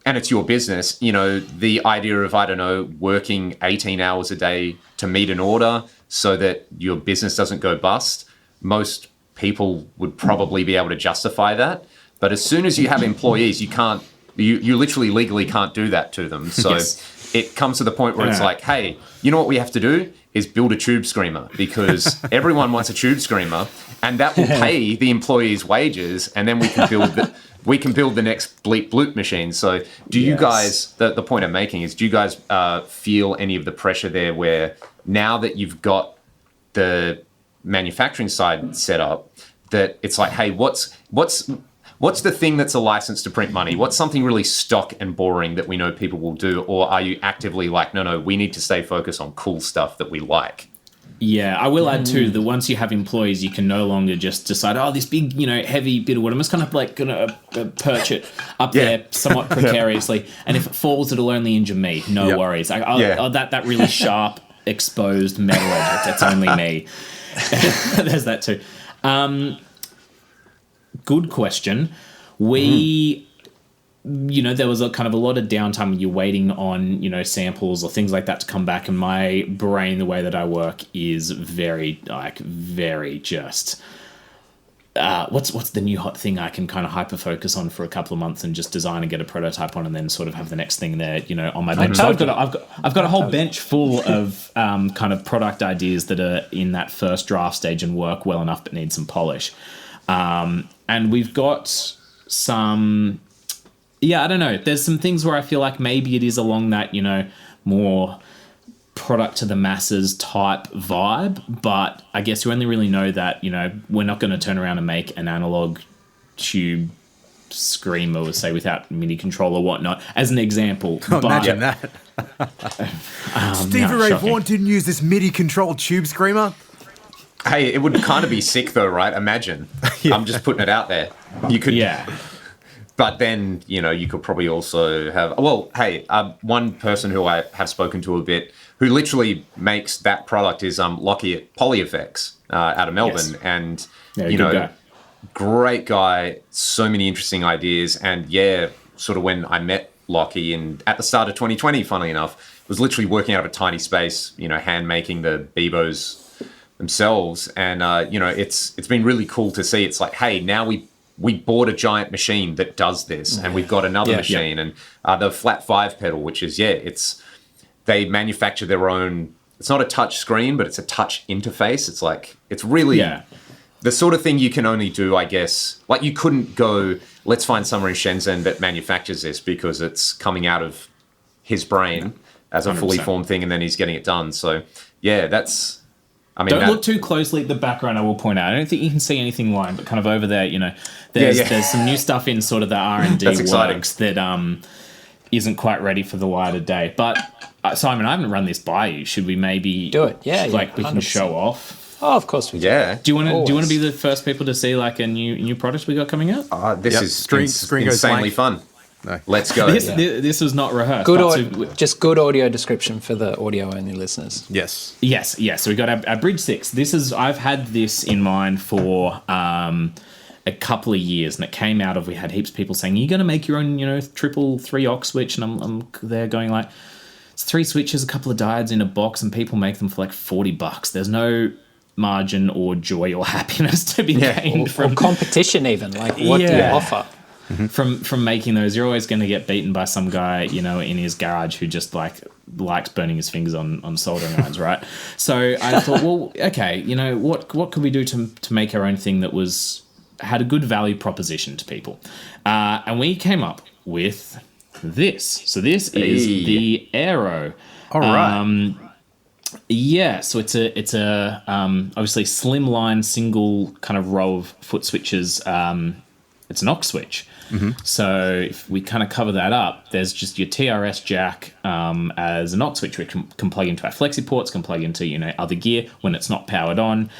S2: and it's your business, the idea of, working 18 hours a day to meet an order so that your business doesn't go bust, most people would probably be able to justify that. But as soon as you have employees, you literally legally can't do that to them. So it comes to the point where it's like, hey, you know what we have to do is build a Tubescreamer, because everyone wants a Tubescreamer, and that will pay the employees' wages, and then we can build the next bleep bloop machine. So do you guys, the point I'm making is, do you guys feel any of the pressure there, where now that you've got the manufacturing side set up, that it's like, hey, what's the thing that's a license to print money? What's something really stock and boring that we know people will do? Or are you actively like, no, we need to stay focused on cool stuff that we like?
S4: Yeah, I will add too that once you have employees, you can no longer just decide, this big, heavy bit of wood, I'm just kind of like going to perch it up there somewhat precariously. And if it falls, it'll only injure me. No worries. That really sharp, exposed metal edge, that's only me. There's that too. Good question. We... there was a kind of a lot of downtime when you're waiting on, samples or things like that to come back. And my brain, the way that I work, is very just, what's the new hot thing I can kind of hyper focus on for a couple of months and just design and get a prototype on, and then sort of have the next thing there, on my bench. So I've got a whole bench full of kind of product ideas that are in that first draft stage and work well enough but need some polish. And we've got some... Yeah, I don't know. There's some things where I feel like maybe it is along that, more product to the masses type vibe. But I guess you only really know that, we're not going to turn around and make an analog tube screamer, say, without MIDI control or whatnot, as an example.
S1: Imagine that. Stevie Ray Vaughan didn't use this MIDI controlled Tubescreamer.
S2: Hey, it would kind of be sick though, right? Imagine. I'm just putting it out there. You could... Yeah. But then, you could probably also have... Well, hey, one person who I have spoken to a bit, who literally makes that product, is Lockie at PolyEffects out of Melbourne. Yes. And,
S4: guy.
S2: Great guy, so many interesting ideas. And, sort of when I met Lockie at the start of 2020, funnily enough, was literally working out of a tiny space, hand making the Bebos themselves. And, it's been really cool to see. It's like, hey, now we bought a giant machine that does this, and we've got another machine, and the Flat 5 pedal, which is, they manufacture their own, it's not a touch screen, but it's a touch interface. It's like, it's really the sort of thing you can only do, I guess, like you couldn't go, let's find somewhere in Shenzhen that manufactures this, because it's coming out of his brain. as a fully
S4: 100%.
S2: formed thing, and then he's getting it done. So yeah, that's. I mean,
S4: Don't look too closely at the background, I will point out. I don't think you can see anything lying, but kind of over there, there's some new stuff in sort of the R&D
S2: That's exciting.
S4: works that isn't quite ready for the light of day. But, Simon, I haven't run this by you. Should we maybe...
S3: Do it, yeah.
S4: We can
S3: 100%.
S4: show off?
S3: Oh, of course we do.
S2: Yeah.
S4: Do you want to be the first people to see, like, a new product we got coming out?
S2: This
S1: Yep.
S2: is
S1: Screen goes
S2: insanely
S1: blank.
S2: fun.
S1: No.
S2: Let's go.
S4: This was not rehearsed.
S3: Just good audio description for the audio-only listeners.
S1: Yes.
S4: Yes. So we got our Bridge 6. I've had this in mind for a couple of years, and it came out of, we had heaps of people saying, you're going to make your own, triple 3-aux switch, and I'm there going like, it's 3 switches, a couple of diodes in a box, and people make them for like $40. There's no margin or joy or happiness to be gained
S3: Or competition even. Like, what do you offer?
S4: From making those. You're always going to get beaten by some guy, in his garage who just likes burning his fingers on soldering irons, right? So I thought, well, okay, what could we do to make our own thing that had a good value proposition to people? And we came up with this. So this is the Aero.
S1: All right.
S4: Yeah, so it's a obviously slimline single kind of row of foot switches. It's an aux switch. Mm-hmm. So if we kind of cover that up, there's just your TRS jack as an aux switch, which can plug into our flexi ports, can plug into other gear when it's not powered on.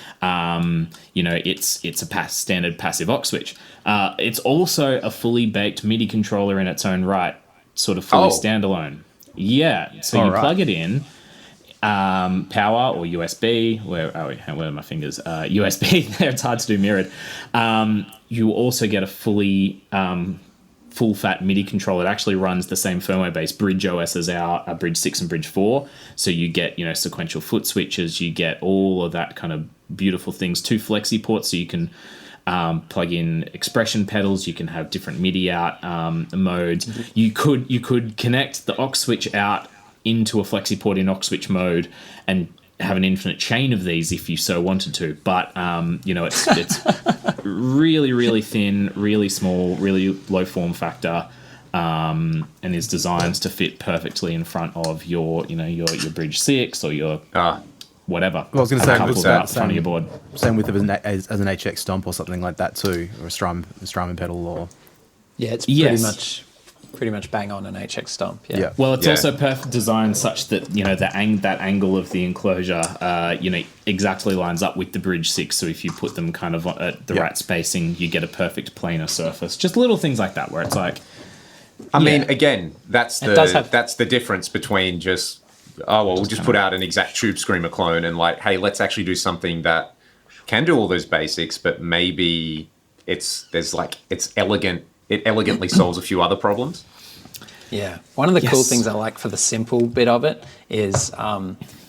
S4: It's a standard passive aux switch. It's also a fully baked MIDI controller in its own right, sort of fully standalone. Yeah, so plug it in. Power or USB, where are my fingers? USB, there it's hard to do mirrored. You also get a fully full fat MIDI controller. It actually runs the same firmware based Bridge OS as our Bridge 6 and Bridge 4. So you get, sequential foot switches, you get all of that kind of beautiful things. 2 flexi ports, so you can plug in expression pedals, you can have different MIDI out modes. Mm-hmm. You could connect the aux switch out into a flexi port in aux switch mode and have an infinite chain of these if you so wanted to, but it's really, really thin, really small, really low form factor, and is designed to fit perfectly in front of your Bridge 6 or your whatever.
S1: Well, I was going to say,
S4: coupled out front of your board.
S1: Same with as an HX stomp or something like that too, or a strumming pedal or.
S3: Yeah, it's pretty much bang on an HX stomp. Yeah.
S4: Well, it's also perfect designed such that that angle of the enclosure exactly lines up with the Bridge 6. So if you put them kind of at the right spacing, you get a perfect planar surface. Just little things like that where it's like.
S2: I mean, again, that's the difference between just we'll just put out an exact Tubescreamer clone and like, hey, let's actually do something that can do all those basics, but maybe it's elegant. It elegantly solves a few other problems.
S3: Yeah. One of the cool things I like for the simple bit of it is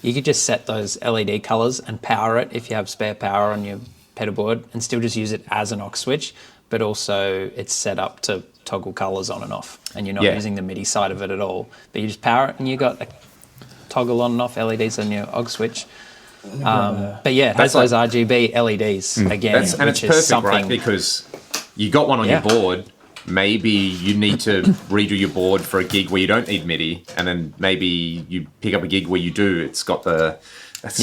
S3: you could just set those LED colors and power it if you have spare power on your pedal board and still just use it as an aux switch, but also it's set up to toggle colors on and off and you're not using the MIDI side of it at all. But you just power it and you got a toggle on and off LEDs on your aux switch. But yeah, it has those RGB LEDs again.
S2: And it's perfect, right? Because you got one on your board. Maybe you need to redo your board for a gig where you don't need MIDI, and then maybe you pick up a gig where you do. It's got that's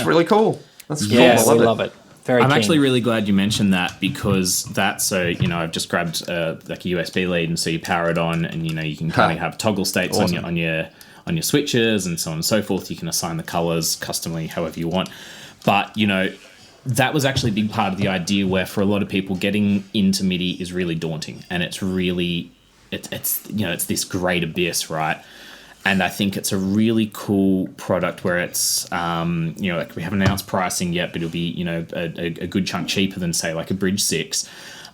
S2: really cool. That's cool.
S3: I love it.
S4: I'm actually really glad you mentioned that because I've just grabbed like a USB lead, and so you power it on, and you can kind of have toggle states on your switches and so on and so forth. You can assign the colors customly however you want, but that was actually a big part of the idea where for a lot of people getting into MIDI is really daunting, and it's really it's this great abyss, right? And I think it's a really cool product where it's like we haven't announced pricing yet, but it'll be a good chunk cheaper than say like a Bridge 6.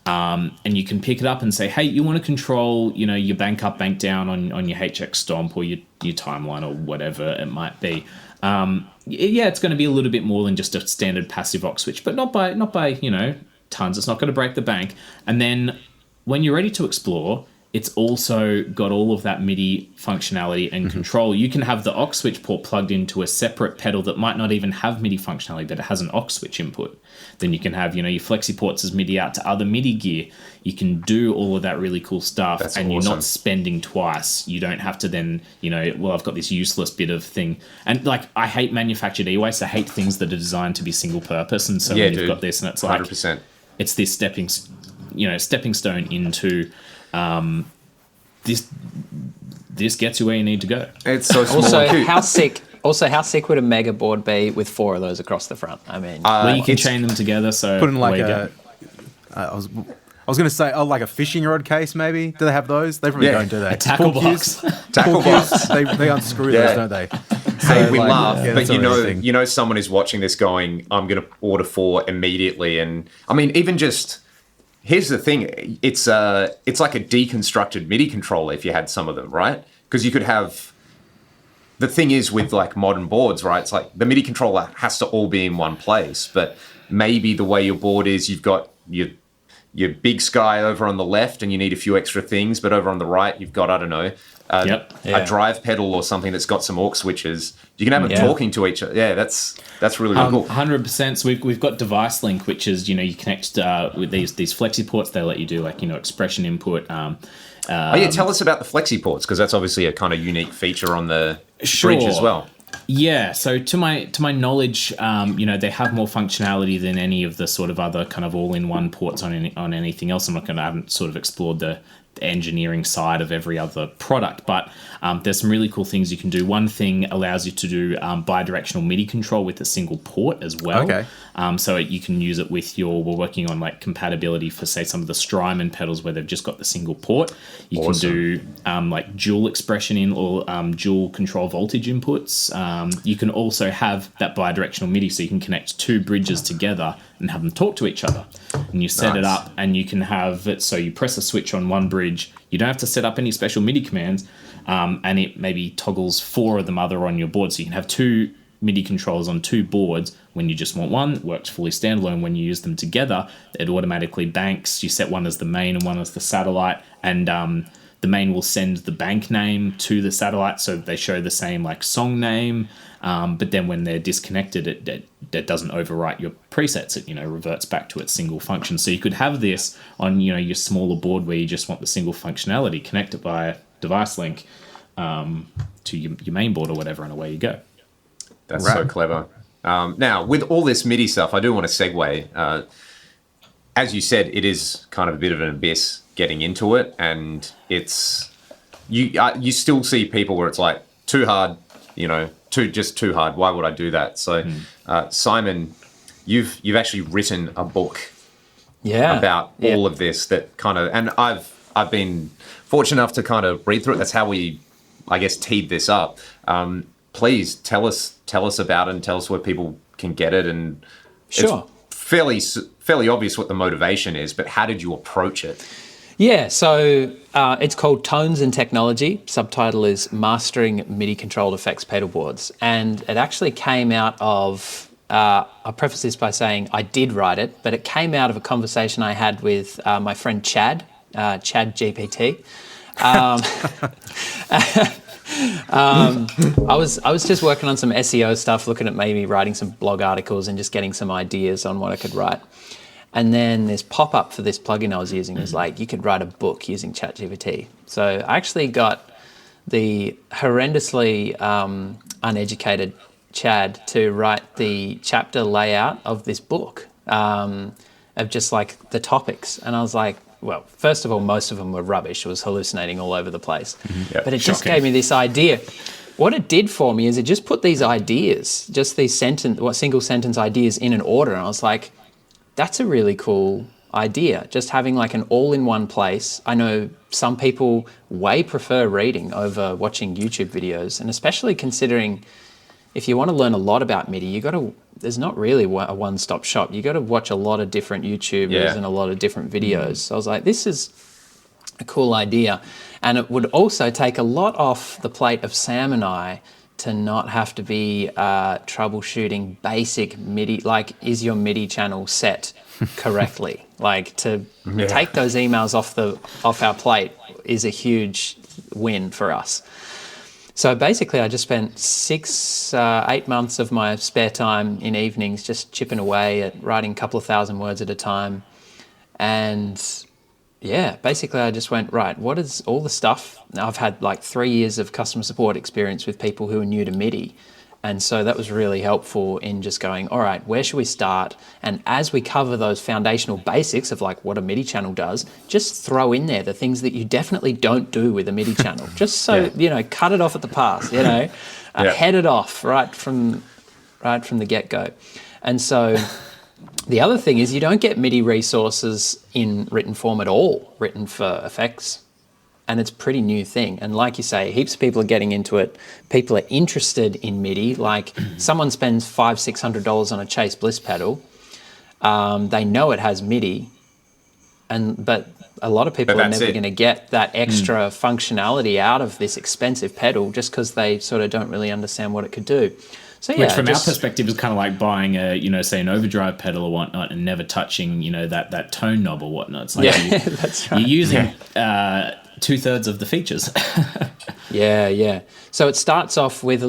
S4: And you can pick it up and say, hey, you want to control your bank up, bank down on your HX stomp or your timeline or whatever it might be. It's going to be a little bit more than just a standard passive aux switch, but not by tons. It's not going to break the bank. And then when you're ready to explore, it's also got all of that MIDI functionality and control. You can have the aux switch port plugged into a separate pedal that might not even have MIDI functionality, but it has an aux switch input. Then you can have, your flexi ports as MIDI out to other MIDI gear. You can do all of that really cool stuff.
S2: That's
S4: and
S2: awesome.
S4: You're not spending twice. You don't have to then, I've got this useless bit of thing. And like, I hate manufactured e-waste. I hate things that are designed to be single purpose. And so when you've got this and it's like,
S2: 100%.
S4: It's this stepping stone into this gets you where you need to go.
S2: It's so small.
S3: Also,
S2: and cute.
S3: how sick would a mega board be with 4 of those across the front? I mean,
S4: Well, you can chain them together. So
S1: Put in like
S4: away you go.
S1: I was going to say, like a fishing rod case, maybe. Do they have those? They probably don't, do they?
S4: A tackle
S1: Pool
S4: box.
S1: cues?
S2: Tackle
S1: Pool
S2: box.
S1: cues, they unscrew
S2: Yeah.
S1: those, don't they?
S2: Hey, we
S1: like,
S2: laugh,
S1: yeah,
S2: but
S1: that's already a thing.
S2: someone is watching this going, I'm going to order 4 immediately. And I mean, even just, here's the thing. It's like a deconstructed MIDI controller if you had some of them, right? Because you could have, the thing is with like modern boards, right? It's like the MIDI controller has to all be in one place, but maybe the way your board is, you've got your big sky over on the left and you need a few extra things, but over on the right, you've got, I don't know, a drive pedal or something that's got some aux switches. You can have them talking to each other. Yeah, that's really, really cool.
S4: 100%. So we've got device link, which is, you connect with these flexi ports. They let you do like, expression input.
S2: Tell us about the flexi ports, because that's obviously a kind of unique feature on the bridge as well.
S4: Yeah, so to my knowledge, they have more functionality than any of the sort of other kind of all-in-one ports on anything else. I haven't sort of explored the engineering side of every other product, but there's some really cool things you can do. One thing allows you to do bi-directional MIDI control with a single port as well.
S1: Okay.
S4: So you can use it with we're working on like compatibility for say some of the Strymon pedals where they've just got the single port. You can do like dual expression in or dual control voltage inputs. You can also have that bi-directional MIDI, so you can connect 2 bridges together and have them talk to each other. And you set it up and you can have it so you press a switch on one bridge. You don't have to set up any special MIDI commands, and it maybe toggles 4 of them other on your board. So you can have 2 MIDI controllers on 2 boards. When you just want one, it works fully standalone. When you use them together, it automatically banks. You set one as the main and one as the satellite, and the main will send the bank name to the satellite so that they show the same like song name. But then when they're disconnected, it doesn't overwrite your presets. It reverts back to its single function. So you could have this on your smaller board where you just want the single functionality, connect it via device link to your main board or whatever, and away you go.
S2: That's so clever. Now, with all this MIDI stuff, I do want to segue. As you said, it is kind of a bit of an abyss getting into it, and it's you still see people where it's like too hard, too hard. Why would I do that? So, Simon, you've actually written a book about all of this that kind of, and I've been fortunate enough to kind of read through it. That's how we, I guess, teed this up. Please tell us about it and tell us where people can get it. And
S3: sure.
S2: It's fairly obvious what the motivation is, but how did you approach it?
S3: Yeah, so it's called Tones and Technology. Subtitle is Mastering MIDI-Controlled Effects Pedal Boards. And it actually came out of, I'll preface this by saying I did write it, but it came out of a conversation I had with my friend Chad GPT. I was just working on some SEO stuff, looking at maybe writing some blog articles and just getting some ideas on what I could write. And then this pop-up for this plugin I was using was like, you could write a book using ChatGPT. So I actually got the horrendously uneducated Chad to write the chapter layout of this book of just like the topics. And I was like, well, first of all, most of them were rubbish. It was hallucinating all over the place.
S2: Yep.
S3: But it just gave me this idea. What it did for me is it just put these ideas, just these single sentence ideas in an order. And I was like, that's a really cool idea. Just having like an all-in-one place. I know some people way prefer reading over watching YouTube videos, and especially considering if you want to learn a lot about MIDI, there's not really a one-stop shop. You got to watch a lot of different YouTubers and a lot of different videos. So I was like, this is a cool idea. And it would also take a lot off the plate of Sam and I to not have to be troubleshooting basic MIDI, like is your MIDI channel set correctly. Like to take those emails off our plate is a huge win for us. So basically, I just spent 8 months of my spare time in evenings just chipping away at writing a couple of thousand words at a time. And yeah, basically I just went, right, what is all the stuff? I've had like 3 years of customer support experience with people who are new to MIDI. And so that was really helpful in just going, all right, where should we start? And as we cover those foundational basics of like what a MIDI channel does, just throw in there the things that you definitely don't do with a MIDI channel. Just so, cut it off at the pass, head it off right from the get-go. And so the other thing is you don't get MIDI resources in written form at all, written for effects. And it's a pretty new thing. And like you say, heaps of people are getting into it. People are interested in MIDI. Like someone spends $500-600 on a Chase Bliss pedal. They know it has MIDI. But a lot of people are never going to get that extra functionality out of this expensive pedal just because they sort of don't really understand what it could do. So,
S4: which from our perspective is kind of like buying say an overdrive pedal or whatnot and never touching, that tone knob or whatnot. It's like
S3: that's right.
S4: You're using 2/3 of the features.
S3: Yeah. So it starts off with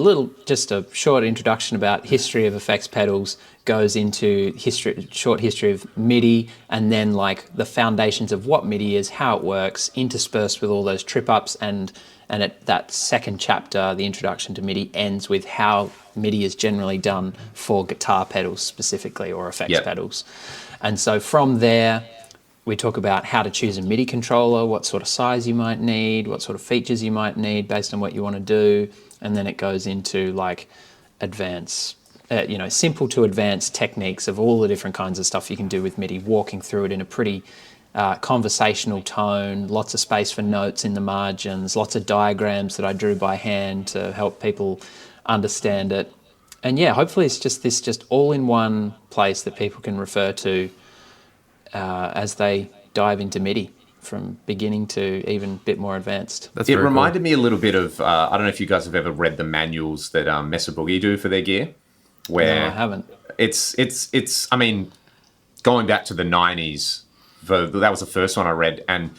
S3: just a short introduction about history of effects pedals, goes into short history of MIDI, and then like the foundations of what MIDI is, how it works, interspersed with all those trip ups, and that second chapter, the introduction to MIDI, ends with how MIDI is generally done for guitar pedals specifically, or effects pedals. And so from there, we talk about how to choose a MIDI controller, what sort of size you might need, what sort of features you might need based on what you want to do. And then it goes into like simple to advanced techniques of all the different kinds of stuff you can do with MIDI, walking through it in a pretty conversational tone, lots of space for notes in the margins, lots of diagrams that I drew by hand to help people understand it. And yeah, hopefully it's just all in one place that people can refer to as they dive into MIDI from beginning to even a bit more advanced.
S2: It reminded me a little bit of, I don't know if you guys have ever read the manuals that Mesa Boogie do for their gear. Where
S3: no, I haven't.
S2: It's I mean, going back to the 90s, that was the first one I read. And,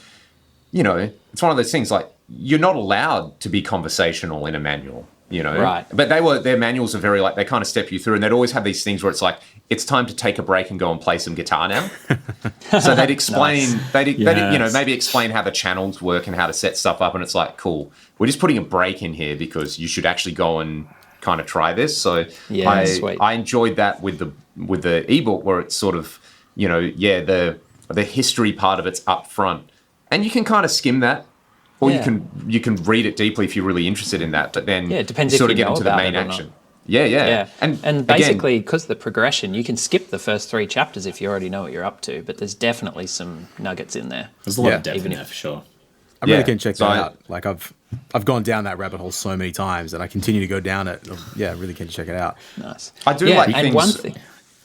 S2: it's one of those things like you're not allowed to be conversational in a manual.
S3: Right.
S2: But their manuals are very like, they kind of step you through, and they'd always have these things where it's like, it's time to take a break and go and play some guitar now. So they'd explain, they'd maybe explain how the channels work and how to set stuff up. And it's like, cool, we're just putting a break in here because you should actually go and kind of try this. So I enjoyed that with the ebook, where it's sort of, the history part of it's up front, and you can kind of skim that. Or you can read it deeply if you're really interested in that, but then
S3: it depends
S2: sort
S3: if
S2: of
S3: you
S2: get
S3: know
S2: into the
S3: about
S2: main
S3: it or
S2: action.
S3: not.
S2: Yeah.
S3: And basically, because of the progression, you can skip the first 3 chapters if you already know what you're up to, but there's definitely some nuggets in there.
S4: There's a lot of depth in there for sure.
S1: I really can check that out. Like I've gone down that rabbit hole so many times, and I continue to go down it. Yeah, I really can check it out.
S3: Nice.
S2: I do like things.
S3: And one thing.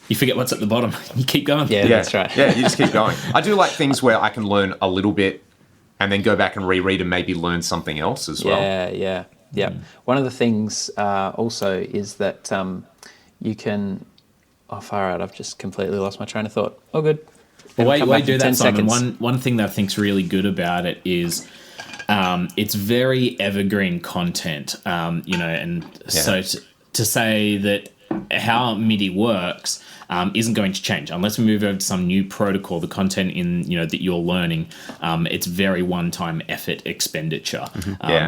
S4: You forget what's at the bottom. You keep going.
S3: Yeah, that's right.
S2: Yeah, you just keep going. I do like things where I can learn a little bit and then go back and reread and maybe learn something else as well.
S3: Yeah. One of the things also is that you can... Oh, far out. I've just completely lost my train of thought. Oh, good.
S4: Well, wait, do that, Simon. One thing that I think's really good about it is it's very evergreen content, so to say that how MIDI works isn't going to change unless we move over to some new protocol. The content that you're learning, it's very one-time effort expenditure.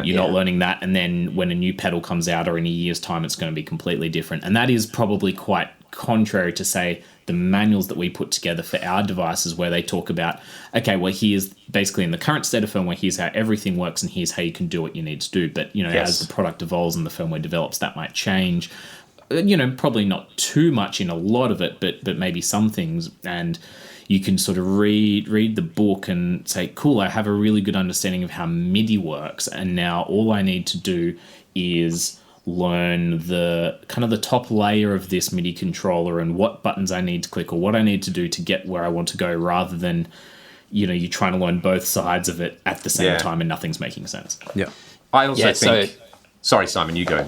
S4: You're not learning that, and then when a new pedal comes out or in a year's time, it's going to be completely different. And that is probably quite contrary to, say, the manuals that we put together for our devices, where they talk about, okay, well, here's basically in the current state of firmware, here's how everything works, and here's how you can do what you need to do. But as the product evolves and the firmware develops, that might change. Probably not too much in a lot of it, but maybe some things. And you can sort of read the book and say, cool, I have a really good understanding of how MIDI works, and now all I need to do is learn the kind of the top layer of this MIDI controller and what buttons I need to click or what I need to do to get where I want to go, rather than you're trying to learn both sides of it at the same time and nothing's making sense.
S2: I also think Sorry, Simon, you go.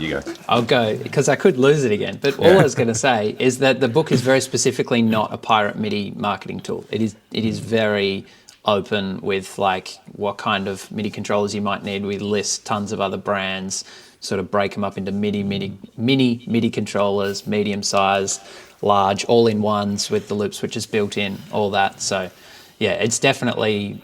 S3: I'll go because I could lose it again. But all I was going to say is that the book is very specifically not a pirate MIDI marketing tool. It is very open with like what kind of MIDI controllers you might need. We list tons of other brands, sort of break them up into mini MIDI controllers, medium size, large, all-in-ones with the loop switches built in, all that. So yeah, it's definitely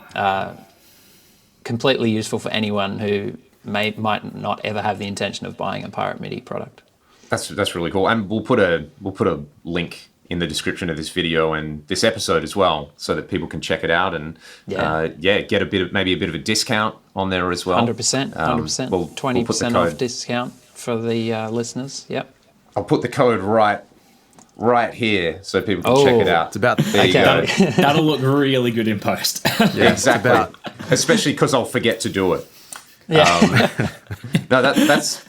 S3: completely useful for anyone who might not ever have the intention of buying a pirate MIDI product.
S2: That's really cool, and we'll put a link in the description of this video and this episode as well, so that people can check it out and get maybe a bit of a discount on there as well.
S3: 100%, 100%.
S2: We'll
S3: 20% off discount for the listeners. Yep.
S2: I'll put the code right here so people can check it out.
S1: It's about
S2: there. You go.
S4: That'll look really good in post.
S2: Yeah, exactly. Especially because I'll forget to do it.
S3: Yeah.
S2: No, that's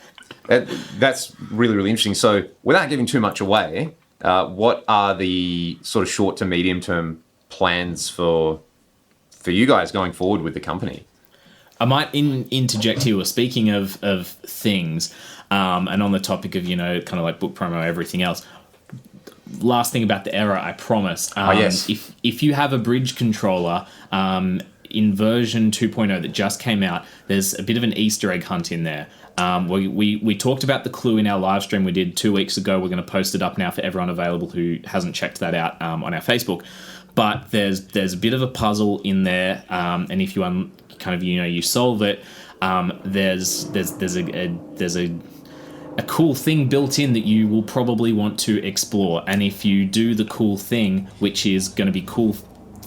S2: really, really interesting. So without giving too much away, what are the sort of short to medium term plans for you guys going forward with the company?
S4: I might interject here. Speaking of things, and on the topic of, kind of like book promo, everything else. Last thing about the error, I promise.
S2: Yes.
S4: If you have a bridge controller, in version 2.0 that just came out, there's a bit of an Easter egg hunt in there. We talked about the clue in our live stream we did 2 weeks ago. We're going to post it up now for everyone available who hasn't checked that out on our Facebook. But there's a bit of a puzzle in there, and if you you solve it, there's a cool thing built in that you will probably want to explore. And if you do the cool thing, which is going to be cool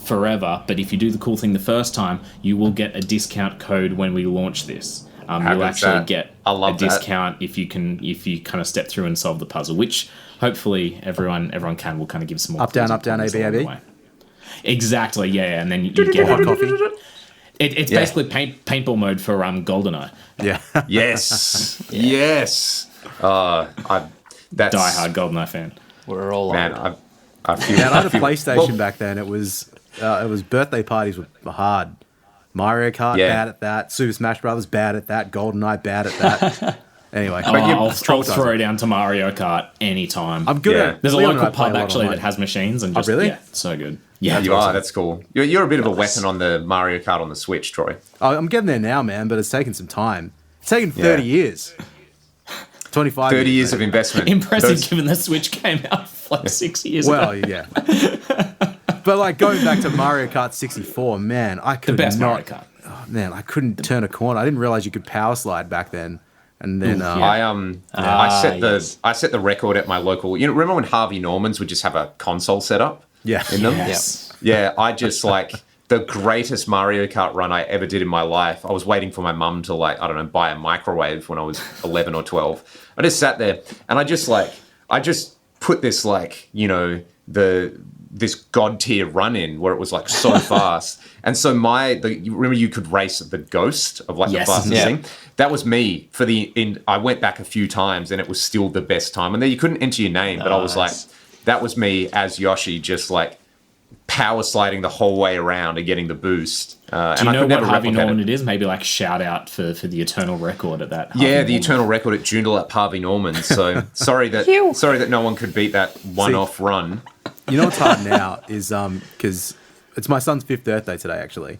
S4: forever, but if you do the cool thing the first time, you will get a discount code when we launch this. You'll actually get a discount if you kind of step through and solve the puzzle, which hopefully everyone can. We'll kind of give some more
S1: up down A B A B.
S4: Exactly, yeah, and then you get
S1: hot coffee.
S4: It's basically paintball mode for GoldenEye.
S1: Yeah.
S2: Yes. Yes. That's
S4: Die-hard GoldenEye fan.
S3: We're all on it.
S2: I feel.
S1: Man, I had a PlayStation back then. It was birthday parties were hard. Mario Kart, bad at that. Super Smash Brothers, bad at that. GoldenEye, bad at that. Anyway,
S4: I'll throw down to Mario Kart anytime.
S1: I'm good at.
S4: There's a local pub actually that has machines and just
S1: really?
S4: Yeah, so good. Yeah,
S2: you are. That's cool. You're a bit of a weapon on the Mario Kart on the Switch, Troy.
S1: I'm getting there now, man, but it's taken some time. It's taken 30 years. 25
S2: 30 years of investment.
S4: Impressive given the Switch came out like 6 years ago.
S1: Well, yeah. But like going back to Mario Kart 64, man, I could
S4: Mario Kart.
S1: Oh, man, I couldn't turn a corner. I didn't realize you could power slide back then. And then
S2: I set the record at my local. Remember when Harvey Normans would just have a console set up?
S1: Yeah.
S2: In them?
S3: Yes.
S2: Yeah, I just the greatest Mario Kart run I ever did in my life. I was waiting for my mum to buy a microwave when I was 11 or 12. I just sat there and I just put this this god tier run in where it was so fast. And so you remember you could race the ghost of the fastest thing? That was me I went back a few times and it was still the best time. And then you couldn't enter your name, but I was that was me as Yoshi, just power sliding the whole way around and getting the boost.
S4: Do you know what Harvey Norman it is? Maybe shout out for the eternal record at that.
S2: The eternal record at Joondalup Harvey Norman. So sorry that no one could beat that one-off run.
S1: You know what's hard now is because it's my son's 5th birthday today, actually.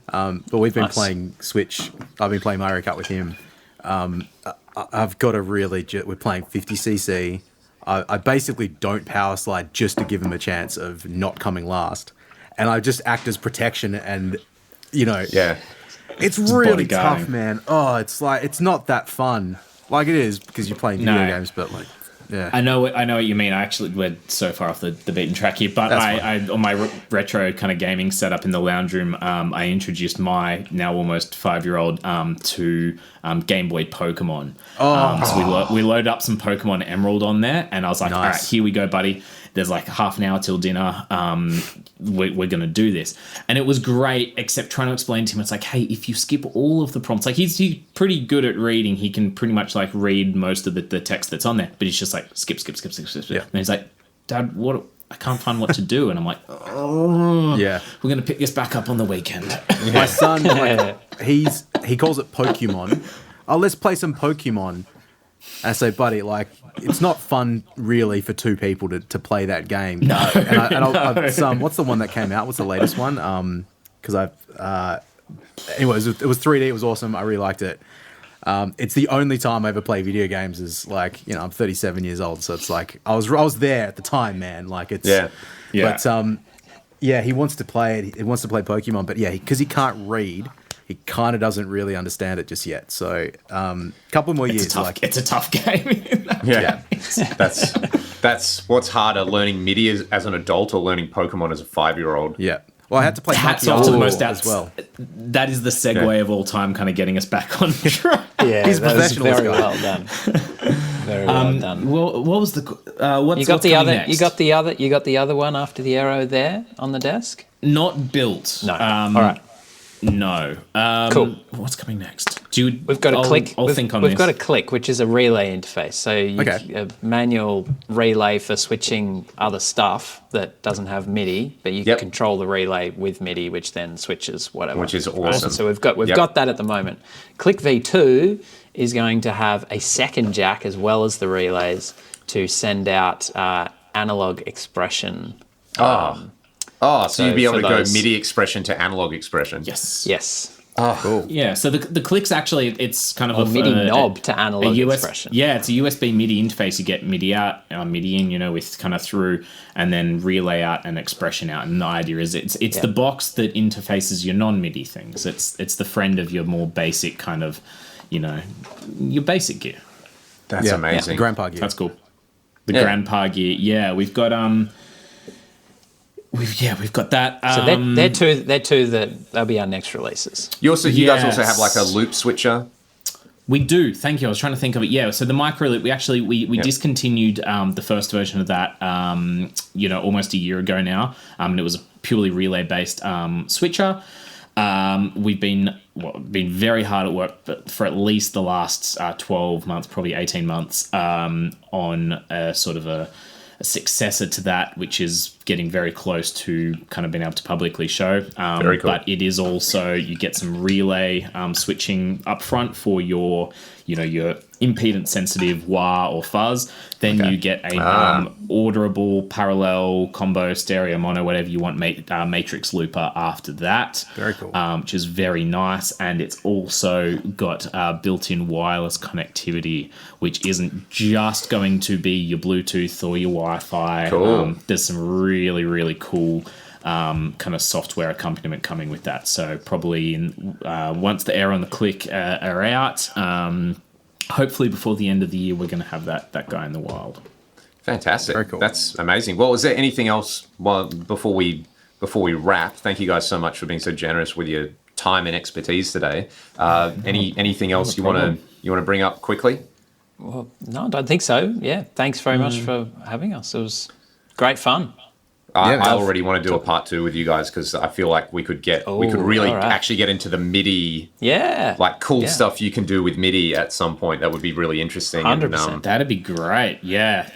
S1: But we've been playing Switch. I've been playing Mario Kart with him. I've got to we're playing 50cc. I basically don't power slide just to give him a chance of not coming last. And I just act as protection and, it's really tough, man. Oh, it's not that fun. It is because you're playing video games, but yeah.
S4: I know what you mean. I actually went so far off the beaten track here, but I on my retro kind of gaming setup in the lounge room, I introduced my now almost 5-year-old to Game Boy Pokemon. So we loaded up some Pokemon Emerald on there, and I was like, all right, here we go, buddy. There's half an hour till dinner. We're going to do this. And it was great, except trying to explain to him, it's hey, if you skip all of the prompts, he's pretty good at reading. He can pretty much read most of the text that's on there, but he's just skip.
S1: Yeah.
S4: And he's like, Dad, what? I can't find what to do. And I'm like, oh,
S1: yeah,
S4: we're going to pick this back up on the weekend.
S1: My son, he calls it Pokemon. "Oh, let's play some Pokemon." And I say, "Buddy, like, it's not fun really for two people to play that game."
S4: No,
S1: I've what's the one that came out? What's the latest one? Because anyways, it was 3D. It was awesome. I really liked it. It's the only time I ever play video games. Is like, I'm 37 years old, so it's like I was there at the time, man. Like it's
S2: Yeah.
S1: But he wants to play it. He wants to play Pokemon, but because he can't read, he kind of doesn't really understand it just yet. So couple more years.
S4: It's a tough game.
S2: Yeah. That's what's harder, learning MIDI as an adult or learning Pokemon as a 5-year-old.
S1: Yeah. Well, I had to play
S4: Hats off to the most
S1: as well.
S4: That is the segue of all time, kind of getting us back on track.
S3: Yeah,
S1: He's
S3: that was
S1: professional,
S3: very
S1: guy.
S3: well done. Very well done.
S4: Well, what was the what's
S3: You got
S4: what's
S3: the
S4: coming
S3: other.
S4: next?
S3: You got the other one after the arrow there on the desk.
S4: Not built.
S3: No. All right.
S4: No.
S3: Cool.
S4: What's coming next?
S3: We've got a click.
S4: I'll think on this.
S3: We've got a click, which is a relay interface. So
S1: Okay.
S3: a manual relay for switching other stuff that doesn't have MIDI, but you can control the relay with MIDI, which then switches whatever.
S2: Which is
S3: Right?
S2: awesome.
S3: So we've got that at the moment. Click V2 is going to have a second jack as well as the relays to send out analog expression.
S2: So you'd be able
S3: for
S2: to go
S3: those-
S2: MIDI expression to analog expression.
S4: Yes.
S3: Yes.
S2: Oh, cool.
S4: Yeah. So the click's actually it's kind of
S3: Or
S4: a
S3: MIDI knob to analog expression.
S4: Yeah, it's a USB MIDI interface. You get MIDI out, MIDI in, with kind of through, and then relay out and expression out. And the idea is it's the box that interfaces your non-MIDI things. It's the friend of your more basic kind of, your basic gear.
S2: That's amazing.
S1: The grandpa gear.
S4: That's cool. The grandpa gear. Yeah, we've got We've got that.
S3: So they're two they'll be our next releases.
S2: You guys also have like a loop switcher.
S4: We do. Thank you. I was trying to think of it. Yeah. So the micro loop, we discontinued the first version of that, almost a year ago now. And it was a purely relay based switcher. We've been very hard at work for at least the last 12 months, probably 18 months, on a sort of a successor to that, which is getting very close to kind of being able to publicly show.
S2: Very cool.
S4: But it is also, you get some relay switching up front for your impedance sensitive wah or fuzz. Then you get a orderable parallel combo stereo mono, whatever you want, matrix looper after that.
S1: Very cool.
S4: Which is very nice. And it's also got built-in wireless connectivity, which isn't just going to be your Bluetooth or your Wi-Fi.
S2: Cool.
S4: There's some really, really cool kind of software accompaniment coming with that. So probably once the Air and the Click are out, hopefully before the end of the year, we're going to have that guy in the wild.
S2: Fantastic.
S1: Very cool.
S2: That's amazing. Well, is there anything else before we wrap? Thank you guys so much for being so generous with your time and expertise today. Anything else you want to bring up quickly?
S3: Well, no, I don't think so. Yeah, thanks very much for having us. It was great fun.
S2: I already want to do a part 2 with you guys because I feel like we could really actually get into the MIDI, stuff you can do with MIDI at some point. That would be really interesting.
S3: 100%.
S4: That'd be great. Yeah.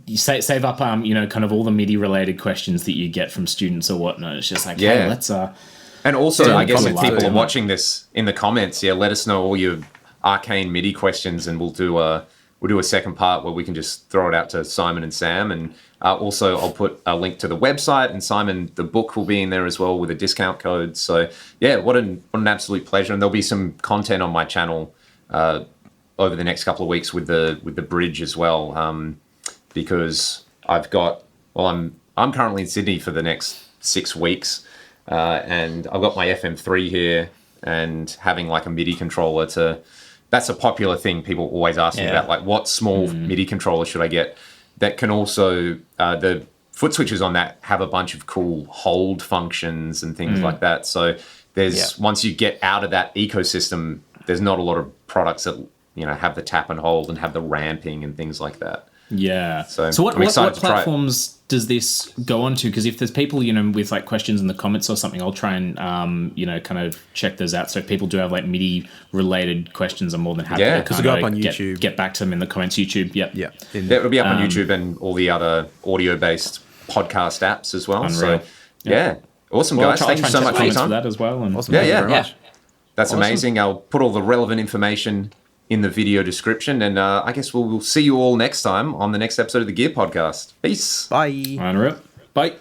S4: You save up, kind of all the MIDI related questions that you get from students or whatnot. It's just like, hey, let's.
S2: And also, I guess if
S4: comments
S2: people
S4: too.
S2: are watching this in the comments, let us know all your arcane MIDI questions, and we'll do a second part where we can just throw it out to Simon and Sam. And also, I'll put a link to the website, and Simon, the book will be in there as well with a discount code. So yeah, what an absolute pleasure. And there'll be some content on my channel over the next couple of weeks with the bridge as well, because I've got I'm currently in Sydney for the next 6 weeks, and I've got my FM3 here, and having like a MIDI controller that's a popular thing. People always ask me about, like, what small MIDI controller should I get that can also, the foot switches on that have a bunch of cool hold functions and things like that. So once you get out of that ecosystem, there's not a lot of products that, have the tap and hold and have the ramping and things like that.
S4: Yeah.
S2: So
S4: what
S2: I'm excited to try it.
S4: platforms does this go on to? Because if there's people, with like questions in the comments or something, I'll try and, kind of check those out. So if people do have like MIDI related questions, I'm more than happy to
S1: because it'll go up on YouTube.
S4: Get back to them in the comments. YouTube. Yep.
S1: Yeah.
S2: It'll be up on YouTube and all the other audio based podcast apps as well.
S4: Unreal.
S2: So awesome, guys. Thank you so much for your time.
S4: For that as well. And
S1: Awesome.
S2: Yeah,
S1: Thank you
S2: yeah.
S1: very much.
S2: That's
S4: Awesome.
S2: amazing. I'll put all the relevant information in the video description. And I guess we'll see you all next time on the next episode of the Gear Podcast. Peace.
S1: Bye.
S4: Unreal. Bye.